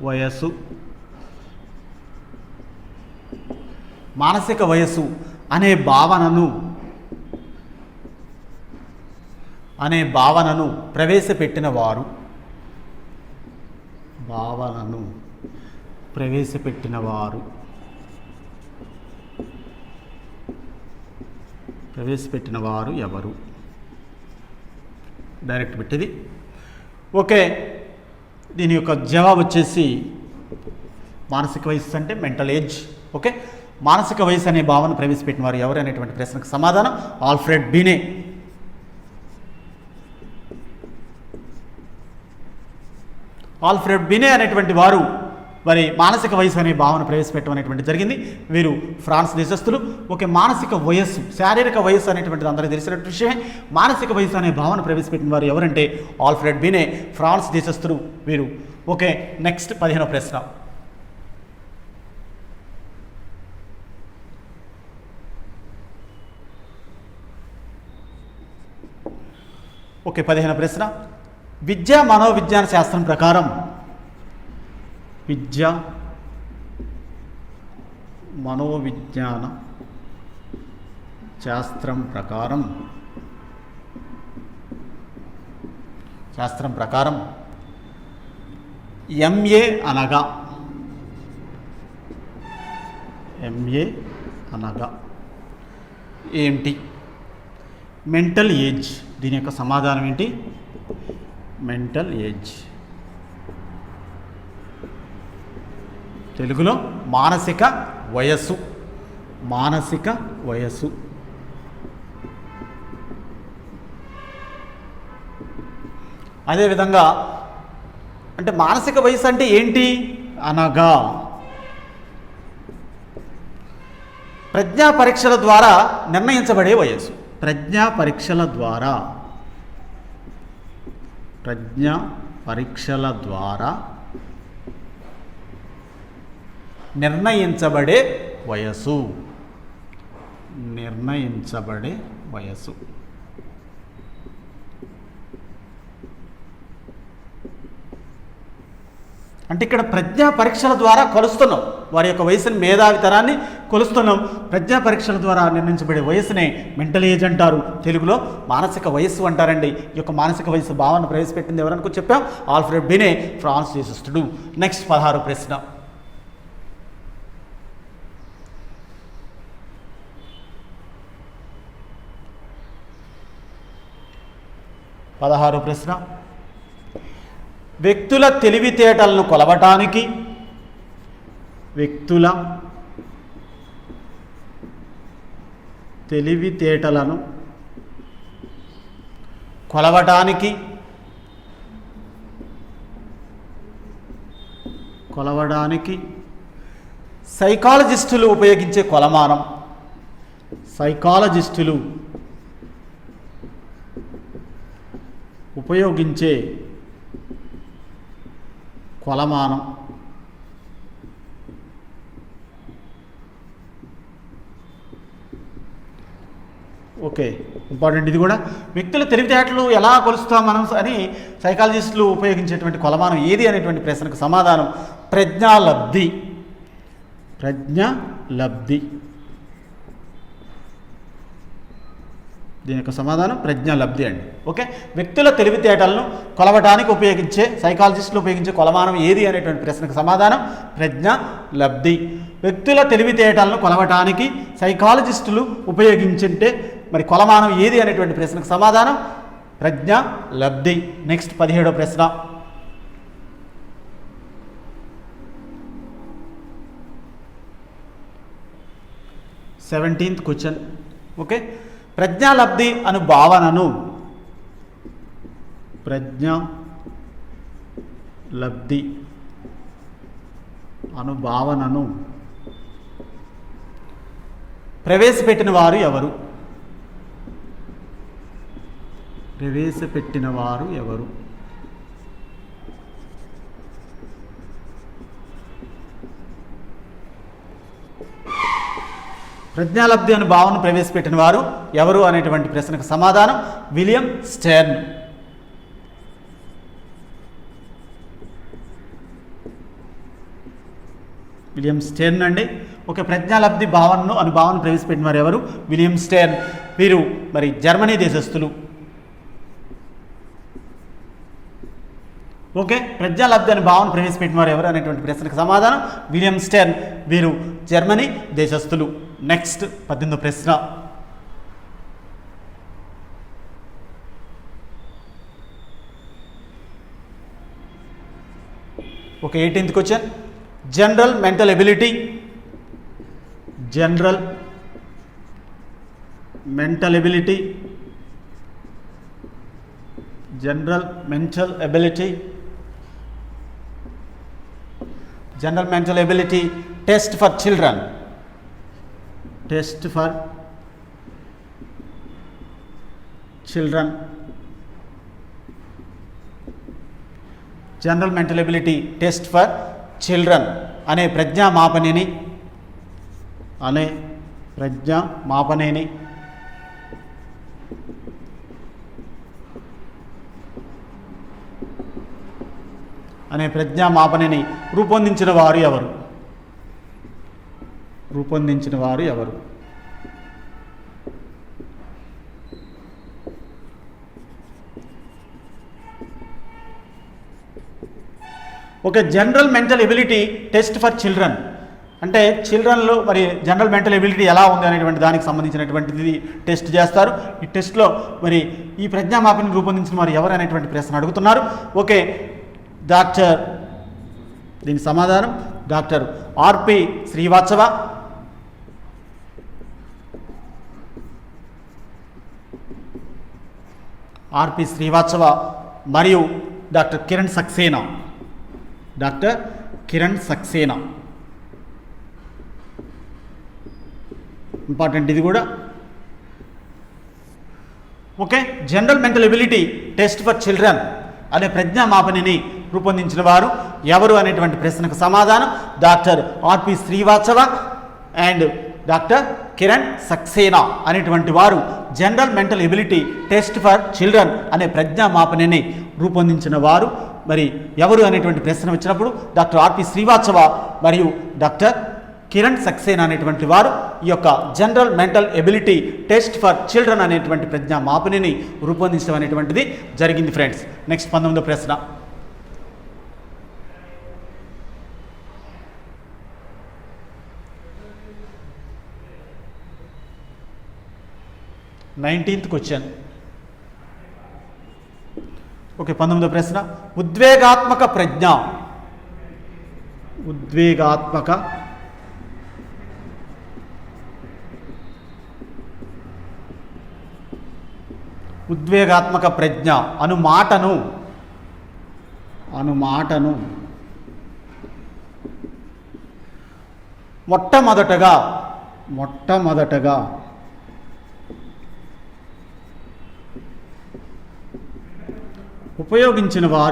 వయస్సు. మానసిక వయస్సు అనే భావనను ప్రవేశపెట్టిన వారు. ప్రవేశపెట్టిన వారు ఎవరు? డైరెక్ట్ పెట్టేది. ఓకే, దీని యొక్క జవాబు వచ్చేసి మానసిక వయస్సు అంటే మెంటల్ ఏజ్. ఓకే, మానసిక వయసు అనే భావన ప్రవేశపెట్టిన వారు ఎవరు అనేటువంటి ప్రశ్నకు సమాధానం ఆల్ఫ్రెడ్ బినే. ఆల్ఫ్రెడ్ బినే అనేటువంటి వారు మరి మానసిక వయసు అనే భావన ప్రవేశపెట్టడం అనేటువంటి జరిగింది. వీరు ఫ్రాన్స్ దేశస్థులు. ఓకే, మానసిక వయస్సు, శారీరక వయస్సు అనేటువంటిది అందరికీ తెలిసినటువంటి విషయమే. మానసిక వయసు అనే భావన ప్రవేశపెట్టిన వారు ఎవరంటే ఆల్ఫ్రెడ్ బినే, ఫ్రాన్స్ దేశస్థులు వీరు. ఓకే, నెక్స్ట్ 15వ ప్రశ్న. ఓకే, 15వ ప్రశ్న. విద్యా మనోవిజ్ఞాన శాస్త్రం ప్రకారం విద్యా మనోవిజ్ఞాన శాస్త్రం ప్రకారం ఎంఏ అనగా ఏంటి? Mental age. దీని యొక్క సమాధానం ఏంటి? Mental age. తెలుగులో మానసిక వయస్సు. అదేవిధంగా అంటే మానసిక వయసు అంటే ఏంటి అనగా ప్రజ్ఞా పరీక్షల ద్వారా నిర్ణయించబడే వయస్సు. ప్రజ్ఞా పరీక్షల ద్వారా నిర్ణయించబడే వయస్సు. అంటే ఇక్కడ ప్రజ్ఞా పరీక్షల ద్వారా కొలుస్తున్నాం వారి యొక్క వయసుని, మేధావితనాన్ని కొలుస్తున్నాం. ప్రజ్ఞా పరీక్షల ద్వారా నిర్ణయించబడే వయసునే మెంటల్ ఏజ్ అంటారు. తెలుగులో మానసిక వయస్సు అంటారండి. ఈ యొక్క మానసిక వయస్సు భావన ప్రవేశపెట్టింది ఎవరనుకో చెప్పాం, ఆల్ఫ్రెడ్ బినే, ఫ్రాన్స్ దేశస్థుడు. నెక్స్ట్ 16వ ప్రశ్న. 16వ ప్రశ్న. వ్యక్తుల తెలివితేటలను కొలవటానికి కొలవడానికి సైకాలజిస్టులు ఉపయోగించే కొలమానం. ఓకే, ఇంపార్టెంట్ ఇది కూడా. వ్యక్తుల తెలివితేటలు ఎలా కొలుస్తాం మనం అని సైకాలజిస్టులు ఉపయోగించేటువంటి కొలమానం ఏది అనేటువంటి ప్రశ్నకు సమాధానం ప్రజ్ఞాలబ్ధి. ప్రజ్ఞాలబ్ధి, దీని యొక్క సమాధానం ప్రజ్ఞాలబ్ధి అండి. ఓకే, వ్యక్తుల తెలివితేటలను కొలవడానికి సైకాలజిస్టులు ఉపయోగించే కొలమానం ఏది అనేటువంటి ప్రశ్నకు సమాధానం ప్రజ్ఞాలబ్ధి. వ్యక్తుల తెలివితేటలను కొలవటానికి సైకాలజిస్టులు ఉపయోగించే మరి కొలమానం ఏది అనేటువంటి ప్రశ్నకు సమాధానం ప్రజ్ఞాలబ్ధి. నెక్స్ట్ 17వ ప్రశ్న. Seventeenth question. ఓకే, ప్రజ్ఞాలబ్ధి అను భావనను ప్రజ్ఞాలబ్ధి అను భావనను ప్రవేశపెట్టిన వారు ఎవరు? ప్రవేశపెట్టిన వారు ఎవరు? ప్రజ్ఞాలబ్ధి అను భావనను ప్రవేశపెట్టిన వారు ఎవరు అనేటువంటి ప్రశ్నకు సమాధానం విలియం స్టెర్న్. విలియం స్టెర్న్ అండి. ఓకే, ప్రజ్ఞాలబ్ధి భావనను ప్రవేశపెట్టిన వారు ఎవరు? William Stern. వీరు మరి జర్మనీ దేశస్థులు. ఓకే, ప్రజ్ఞాలబ్ధి అనే భావన ప్రవేశపెట్టిన వారు ఎవరు అనేటువంటి ప్రశ్నకు సమాధానం విలియం స్టెర్న్. వీరు జర్మనీ దేశస్థులు. నెక్స్ట్ 18వ ప్రశ్న. Okay, 18th question. General mental ability. General mental ability. General mental ability. General mental ability test for children. Test for children. General mental ability test for children అనే ప్రజ్ఞామాపనిని రూపొందించిన వారు ఎవరు? Okay, general mental ability test for children అంటే చిల్డ్రన్లో మరి general mental ability ఎలా ఉంది అనేటువంటి దానికి సంబంధించినటువంటిది టెస్ట్ చేస్తారు. ఈ టెస్ట్లో మరి ఈ ప్రజ్ఞామాపని రూపొందించిన వారు ఎవరు అనేటువంటి ప్రశ్న అడుగుతున్నారు. ఓకే, దీని సమాధానం డాక్టర్ ఆర్పి శ్రీవాత్సవ. ఆర్పి శ్రీవాత్సవ మరియు డాక్టర్ కిరణ్ సక్సేనా. ఇంపార్టెంట్ ఇది కూడా. Okay, general mental ability test for children అనే ప్రజ్ఞామాపనిని రూపొందించిన వారు ఎవరు అనేటువంటి ప్రశ్నకు సమాధానం doctor RP Srivastava and doctor Kiran Saxena అనేటువంటి వారు general mental ability test for children అనే ప్రజ్ఞామాపనిని రూపొందించిన వారు మరి ఎవరు అనేటువంటి ప్రశ్న వచ్చినప్పుడు డాక్టర్ ఆర్పి శ్రీవాత్సవ మరియు డాక్టర్ కిరణ్ సక్సేనా అనేటువంటి వారు ఈ యొక్క general mental ability test for children అనేటువంటి ప్రజ్ఞామాపనిని రూపొందించడం అనేటువంటిది జరిగింది ఫ్రెండ్స్. నెక్స్ట్ 19వ ప్రశ్న. 19th question. ఓకే, 19వ ప్రశ్న. ఉద్వేగాత్మక ప్రజ్ఞ. ఉద్వేగాత్మక ప్రజ్ఞ అను మాటను మొట్టమొదటగా ఉపయోగించిన వారు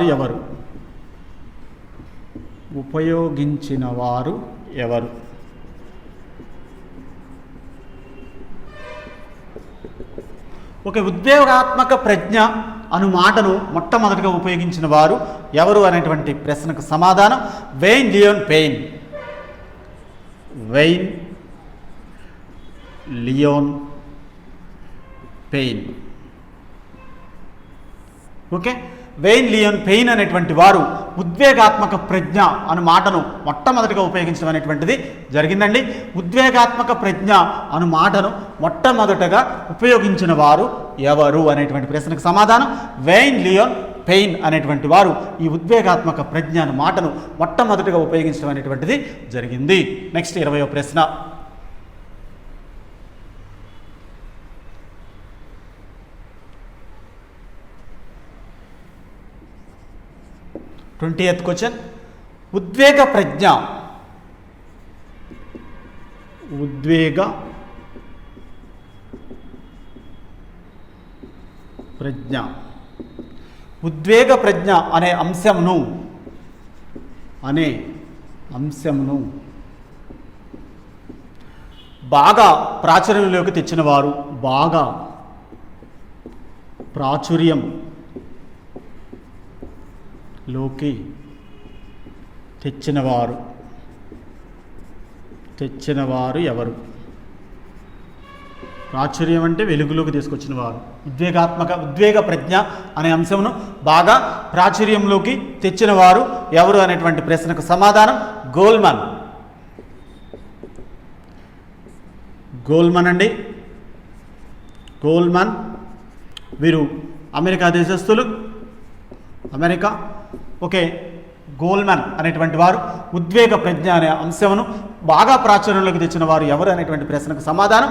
ఎవరు? ఒక ఉద్వేగాత్మక ప్రజ్ఞ అను మాటను మొట్టమొదటిగా ఉపయోగించిన వారు ఎవరు అనేటువంటి ప్రశ్నకు సమాధానం వెయిన్ లియోన్ పెయిన్. వెయిన్ లియోన్ పెయిన్. ఓకే, వెయిన్ లియోన్ పెయిన్ అనేటువంటి వారు ఉద్వేగాత్మక ప్రజ్ఞ అను మాటను మొట్టమొదటిగా ఉపయోగించడం అనేటువంటిది జరిగిందండి. ఉద్వేగాత్మక ప్రజ్ఞ అను మాటను మొట్టమొదటగా ఉపయోగించిన వారు ఎవరు అనేటువంటి ప్రశ్నకు సమాధానం వెయిన్ లియోన్ పెయిన్ అనేటువంటి వారు ఈ ఉద్వేగాత్మక ప్రజ్ఞ అను మాటను మొట్టమొదటిగా ఉపయోగించడం అనేటువంటిది జరిగింది. నెక్స్ట్ 20వ ప్రశ్న. 20th question. ఉద్వేగ ప్రజ్ఞ. ఉద్వేగ ప్రజ్ఞ. ఉద్వేగ ప్రజ్ఞ అనే అంశంను బాగా ప్రాచుర్యంలోకి తెచ్చినవారు తెచ్చినవారు ఎవరు? ప్రాచుర్యం అంటే వెలుగులోకి తీసుకొచ్చిన వారు. ఉద్వేగ ప్రజ్ఞ అనే అంశమును బాగా ప్రాచుర్యంలోకి తెచ్చిన వారు ఎవరు అనేటువంటి ప్రశ్నకు సమాధానం గోల్మన్ అండి. గోల్మన్ వీరు అమెరికా దేశస్థులు. ఓకే, గోల్మన్ అనేటువంటి వారు ఉద్వేగ ప్రజ్ఞ అనే అంశమును బాగా ప్రాచుర్యంలోకి తెచ్చిన వారు ఎవరు అనేటువంటి ప్రశ్నకు సమాధానం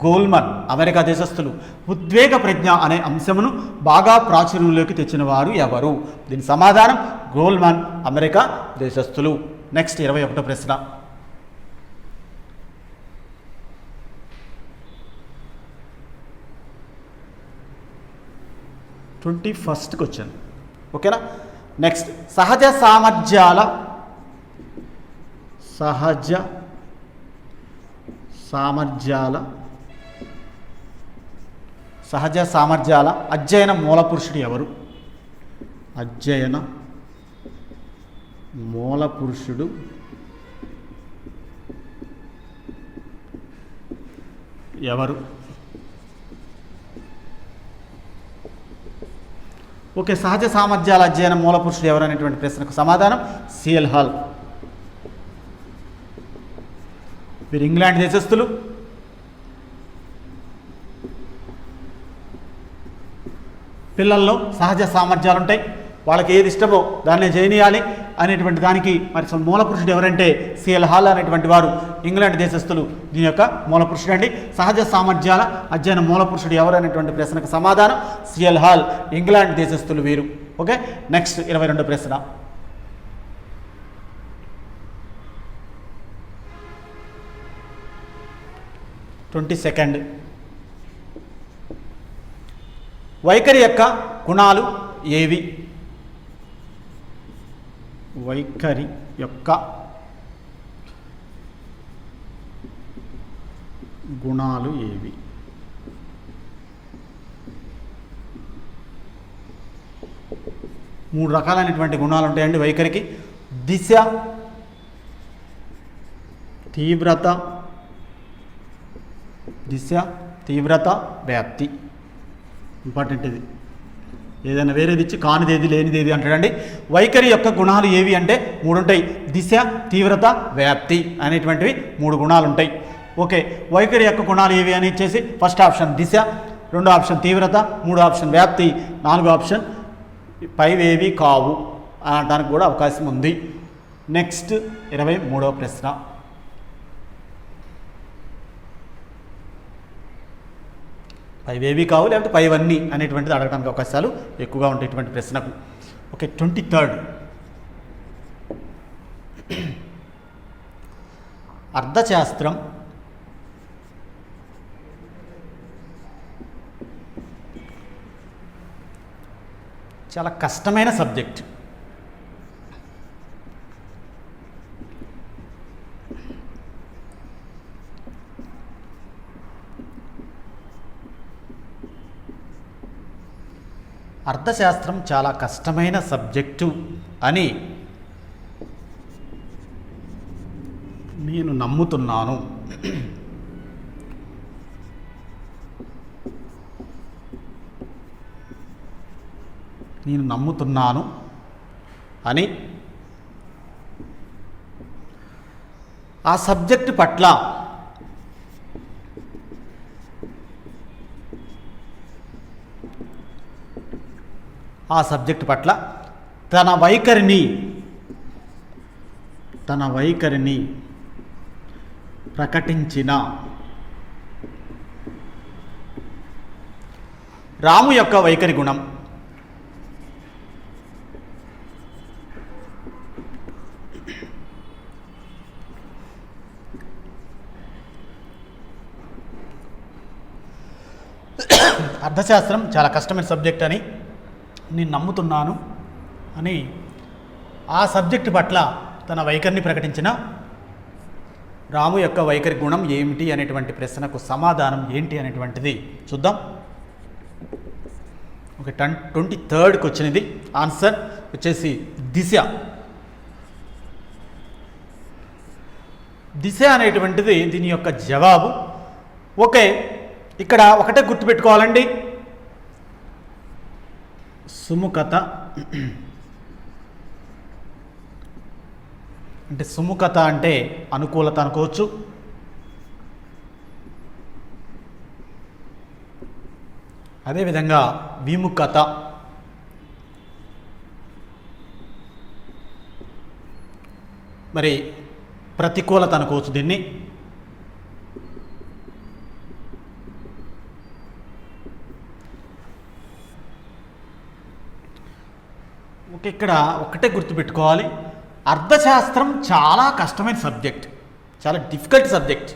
గోల్మన్, అమెరికా దేశస్థులు. ఉద్వేగ ప్రజ్ఞ అనే అంశమును బాగా ప్రాచుర్యంలోకి తెచ్చిన వారు ఎవరు? దీని సమాధానం గోల్మన్, అమెరికా దేశస్థులు. నెక్స్ట్ 21వ ప్రశ్న. 21st question. ఓకేనా? నెక్స్ట్ సహజ సామర్థ్యాల అధ్యయన మూల పురుషుడు ఎవరు? అధ్యయన మూల పురుషుడు ఎవరు? ఓకే, సహజ సామర్థ్యాల అధ్యయన మూల పురుషుడు ఎవరు అనేటువంటి ప్రశ్నకు సమాధానం సిఎల్ హాల్. వీరు ఇంగ్లాండ్ దేశస్థులు. పిల్లల్లో సహజ సామర్థ్యాలు ఉంటాయి, వాళ్ళకి ఏది ఇష్టమో దాన్నే చేయనియాలి అనేటువంటి దానికి మరి మూల పురుషుడు ఎవరంటే సిఎల్ హాల్ అనేటువంటి వారు ఇంగ్లాండ్ దేశస్థులు. దీని యొక్క మూల పురుషుడు అండి. సహజ సామర్థ్యాల అధ్యయన మూల పురుషుడు ఎవరు అనేటువంటి ప్రశ్నకు సమాధానం సిఎల్ హాల్, ఇంగ్లాండ్ దేశస్థులు వీరు. ఓకే, నెక్స్ట్ 22వ ప్రశ్న. 22nd. వైఖరి యొక్క గుణాలు ఏవి? వైఖరి యొక్క గుణాలు ఏవి? మూడు రకాలైనటువంటి గుణాలు ఉంటాయండి వైఖరికి. దిశ, తీవ్రత, వ్యాప్తి. ఇంపార్టెంట్ ఇది. ఏదైనా వేరేది ఇచ్చి కానిది ఏది లేనిది ఏది అంటాడండి. వైఖరి యొక్క గుణాలు ఏవి అంటే మూడు ఉంటాయి. దిశ, తీవ్రత, వ్యాప్తి అనేటువంటివి మూడు గుణాలు ఉంటాయి. ఓకే, వైఖరి యొక్క గుణాలు ఏవి అని ఇచ్చేసి ఫస్ట్ ఆప్షన్ దిశ, రెండో ఆప్షన్ తీవ్రత, మూడో ఆప్షన్ వ్యాప్తి, నాలుగో ఆప్షన్ పైవేవి కావు అనడానికి కూడా అవకాశం ఉంది. నెక్స్ట్ 23వ ప్రశ్న. పైవేవి కావు లేకపోతే పైవన్నీ అనేటువంటిది అడగడానికి అవకాశాలు ఎక్కువగా ఉంటాయి ఇటువంటి ప్రశ్నకు. Okay, 23rd. అర్థశాస్త్రం చాలా కష్టమైన సబ్జెక్ట్. అర్థశాస్త్రం చాలా కష్టమైన సబ్జెక్టు అని నేను నమ్ముతున్నాను. నేను నమ్ముతున్నాను అని ఆ సబ్జెక్టు పట్ల తన వైఖరిని ప్రకటించిన రాము యొక్క వైఖరి గుణం. అర్థశాస్త్రం చాలా కష్టమైన సబ్జెక్ట్ అని నేను నమ్ముతున్నాను అని ఆ సబ్జెక్టు పట్ల తన వైఖరిని ప్రకటించిన రాము యొక్క వైఖరి గుణం ఏమిటి అనేటువంటి ప్రశ్నకు సమాధానం ఏంటి అనేటువంటిది చూద్దాం. ఓకే, 23rd వచ్చినది. ఆన్సర్ వచ్చేసి దిశ అనేటువంటిది దీని యొక్క జవాబు. ఓకే, ఇక్కడ ఒకటే గుర్తుపెట్టుకోవాలండి, సుముఖత అంటే సుముఖత అంటే అనుకూలత అనుకోవచ్చు. అదేవిధంగా విముఖత మరి ప్రతికూలత అనుకోవచ్చు దీన్ని. ఓకే, ఇక్కడ ఒకటే గుర్తుపెట్టుకోవాలి, అర్థశాస్త్రం చాలా కష్టమైన సబ్జెక్ట్, చాలా డిఫికల్ట్ సబ్జెక్ట్.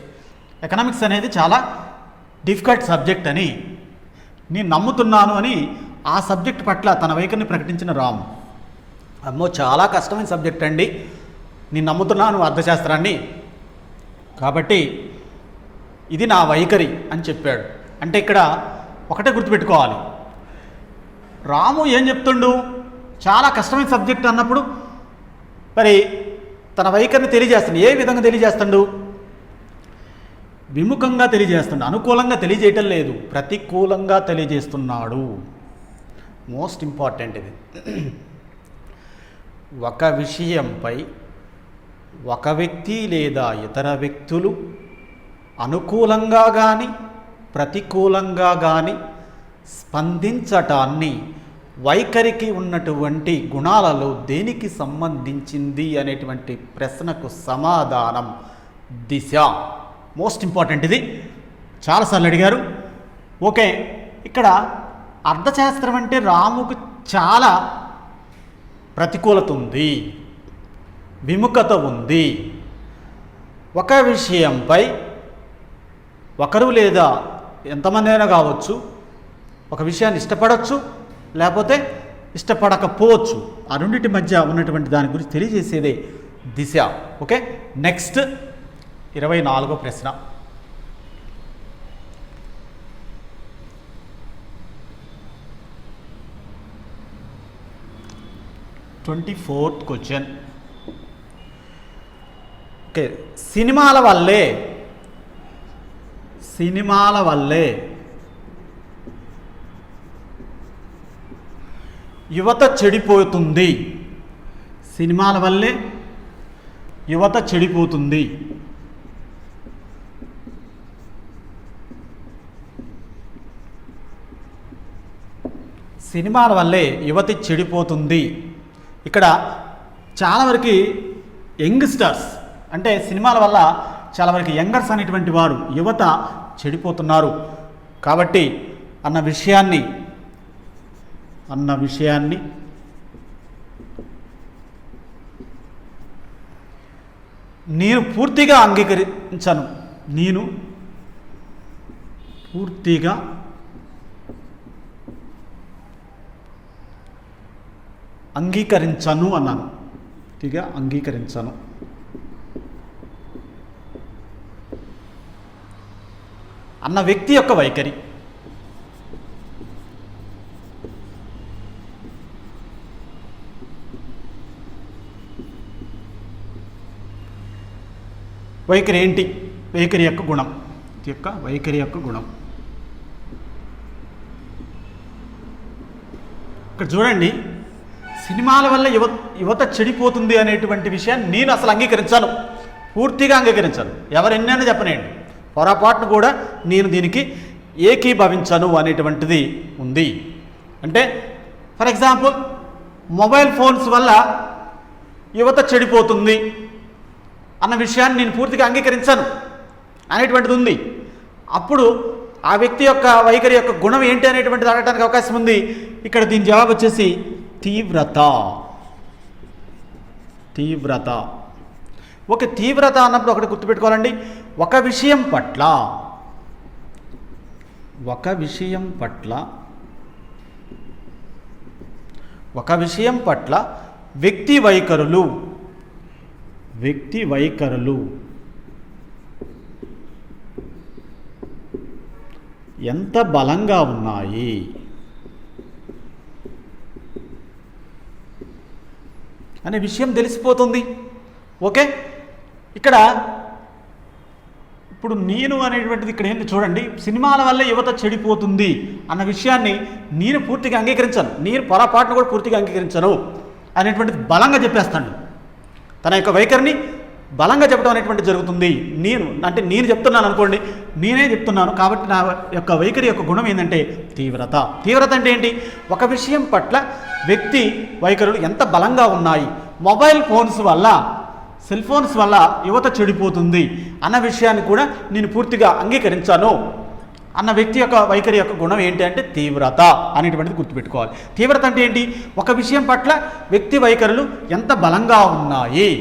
ఎకనామిక్స్ అనేది చాలా డిఫికల్ట్ సబ్జెక్ట్ అని నేను నమ్ముతున్నాను అని ఆ సబ్జెక్ట్ పట్ల తన వైఖరిని ప్రకటించిన రాము. అమ్మో, చాలా కష్టమైన సబ్జెక్ట్ అండి, నేను నమ్ముతున్నాను అర్థశాస్త్రాన్ని, కాబట్టి ఇది నా వైఖరి అని చెప్పాడు. అంటే ఇక్కడ ఒకటే గుర్తుపెట్టుకోవాలి, రాము ఏం చెప్తుండు, చాలా కష్టమైన సబ్జెక్ట్ అన్నప్పుడు మరి తన వైఖరిని తెలియజేస్తాడు. ఏ విధంగా తెలియజేస్తాడు? విముఖంగా తెలియజేస్తాడు, అనుకూలంగా తెలియజేయటం లేదు, ప్రతికూలంగా తెలియజేస్తున్నాడు. మోస్ట్ ఇంపార్టెంట్ ఇది. ఒక విషయంపై ఒక వ్యక్తి లేదా ఇతర వ్యక్తులు అనుకూలంగా కానీ ప్రతికూలంగా కానీ స్పందించటాన్ని వైఖరికి ఉన్నటువంటి గుణాలలో దేనికి సంబంధించింది అనేటువంటి ప్రశ్నకు సమాధానం దిశ. మోస్ట్ ఇంపార్టెంట్ ఇది, చాలాసార్లు అడిగారు. ఓకే, ఇక్కడ అర్థశాస్త్రం అంటే రాముకు చాలా ప్రతికూలత ఉంది, విముఖత ఉంది. ఒక విషయంపై ఒకరు లేదా ఎంతమంది అయినా కావచ్చు ఒక విషయాన్ని ఇష్టపడవచ్చు, లేకపోతే ఇష్టపడకపోవచ్చు. ఆ రెండింటి మధ్య ఉన్నటువంటి దాని గురించి తెలియజేసేదే దిశ. ఓకే, నెక్స్ట్ 24వ ప్రశ్న. క్వశ్చన్. ఓకే, సినిమాల వల్లే యువత చెడిపోతుంది. సినిమాల వల్లే యువత చెడిపోతుంది. సినిమాల వల్లే యువతి చెడిపోతుంది. ఇక్కడ చాలా వరకు యంగ్స్టర్స్ అంటే సినిమాల వల్ల చాలా వరకు యంగర్స్ అనేటువంటి వారు యువత చెడిపోతున్నారు కాబట్టి అన్న విషయాన్ని నేను పూర్తిగా అంగీకరించను. అన్నాను. పూర్తిగా అంగీకరించను. అన్న వ్యక్తి యొక్క వైఖరి. వైఖరి ఏంటి? వైఖరి యొక్క గుణం, వైఖరి యొక్క గుణం. ఇక్కడ చూడండి, సినిమాల వల్ల యువత చెడిపోతుంది అనేటువంటి విషయాన్ని నేను అసలు అంగీకరించాను, పూర్తిగా అంగీకరించాను. ఎవరెన్నైనా చెప్పనేయండి, పొరపాటును కూడా నేను దీనికి ఏకీభవించను అనేటువంటిది ఉంది. అంటే ఫర్ ఎగ్జాంపుల్, మొబైల్ ఫోన్స్ వల్ల యువత చెడిపోతుంది అన్న విషయాన్ని నేను పూర్తిగా అంగీకరించాను అనేటువంటిది ఉంది. అప్పుడు ఆ వ్యక్తి యొక్క వైఖరి యొక్క గుణం ఏంటి అనేటువంటిది అడగడానికి అవకాశం ఉంది. ఇక్కడ దీని జవాబు వచ్చేసి తీవ్రత. తీవ్రత అన్నప్పుడు ఒకటి గుర్తుపెట్టుకోవాలండి, ఒక విషయం పట్ల వ్యక్తి వైఖరులు ఎంత బలంగా ఉన్నాయి అనే విషయం తెలిసిపోతుంది. ఓకే, ఇక్కడ ఇప్పుడు నేను అనేటువంటిది ఇక్కడ ఏంటి చూడండి, సినిమాల వల్ల యువత చెడిపోతుంది అన్న విషయాన్ని నేను పూర్తిగా అంగీకరించాను, నేను పొరపాటును కూడా పూర్తిగా అంగీకరించను అనేటువంటిది బలంగా చెప్పేస్తాను. తన యొక్క వైఖరిని బలంగా చెప్పడం అనేటువంటి జరుగుతుంది. నేను చెప్తున్నాను అనుకోండి, నేనే చెప్తున్నాను కాబట్టి నా యొక్క వైఖరి యొక్క గుణం ఏంటంటే తీవ్రత. తీవ్రత అంటే ఏంటి? ఒక విషయం పట్ల వ్యక్తి వైఖరులు ఎంత బలంగా ఉన్నాయి. మొబైల్ ఫోన్స్ వల్ల, సెల్ ఫోన్స్ వల్ల యువత చెడిపోతుంది అన్న విషయాన్ని కూడా నేను పూర్తిగా అంగీకరించాను అన్న వ్యక్తి యొక్క వైఖరి యొక్క గుణం ఏంటి అంటే తీవ్రత అనేటువంటిది గుర్తుపెట్టుకోవాలి. తీవ్రత అంటే ఏంటి? ఒక విషయం పట్ల వ్యక్తి వైఖరులు ఎంత బలంగా ఉన్నాయి.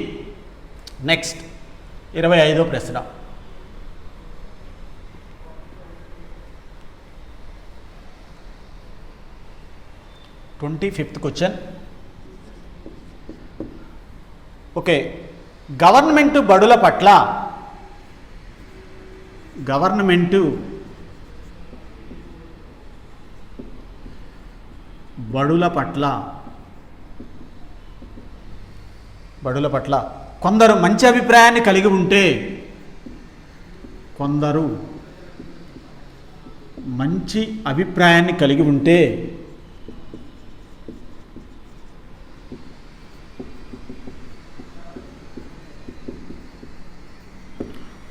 నెక్స్ట్ 25వ ప్రశ్న. Fifth question. ఓకే, గవర్నమెంట్ బడుల పట్ల కొందరు మంచి అభిప్రాయాన్ని కలిగి ఉంటే, కొందరు మంచి అభిప్రాయాన్ని కలిగి ఉంటే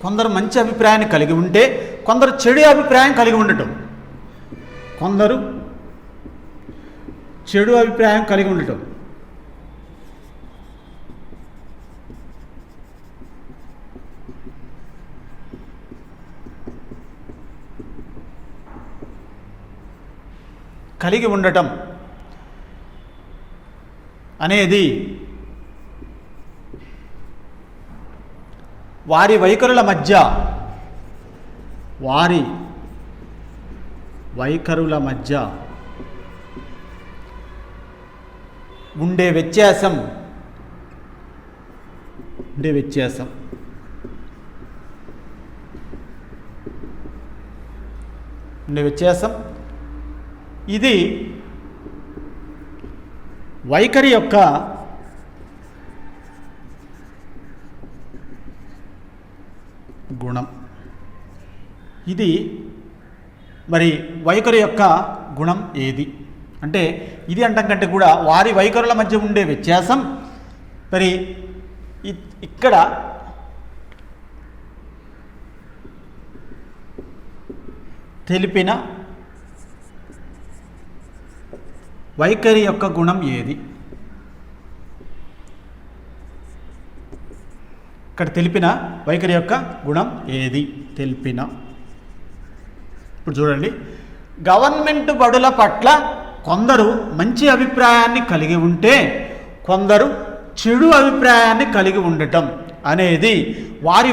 కొందరు మంచి అభిప్రాయాన్ని కలిగి ఉంటే కొందరు చెడు అభిప్రాయం కలిగి ఉండటం. కొందరు చెడు అభిప్రాయం కలిగి ఉండటం. కలిగి ఉండటం అనేది వారి వైఖరుల మధ్య ఉండే వ్యత్యాసం ఇది వైఖరి యొక్క గుణం. ఇది మరి వైఖరి యొక్క గుణం ఏది అంటే, ఇది అంటం కంటే కూడా వారి వైఖరుల మధ్య ఉండే వ్యత్యాసం మరి ఇక్కడ తెలిపిన వైఖరి యొక్క గుణం ఏది? ఇక్కడ తెలిపిన వైఖరి యొక్క గుణం ఏది తెలిపిన. ఇప్పుడు చూడండి, గవర్నమెంట్ బడుల పట్ల కొందరు మంచి అభిప్రాయాన్ని కలిగి ఉంటే కొందరు చెడు అభిప్రాయాన్ని కలిగి ఉండటం అనేది వారి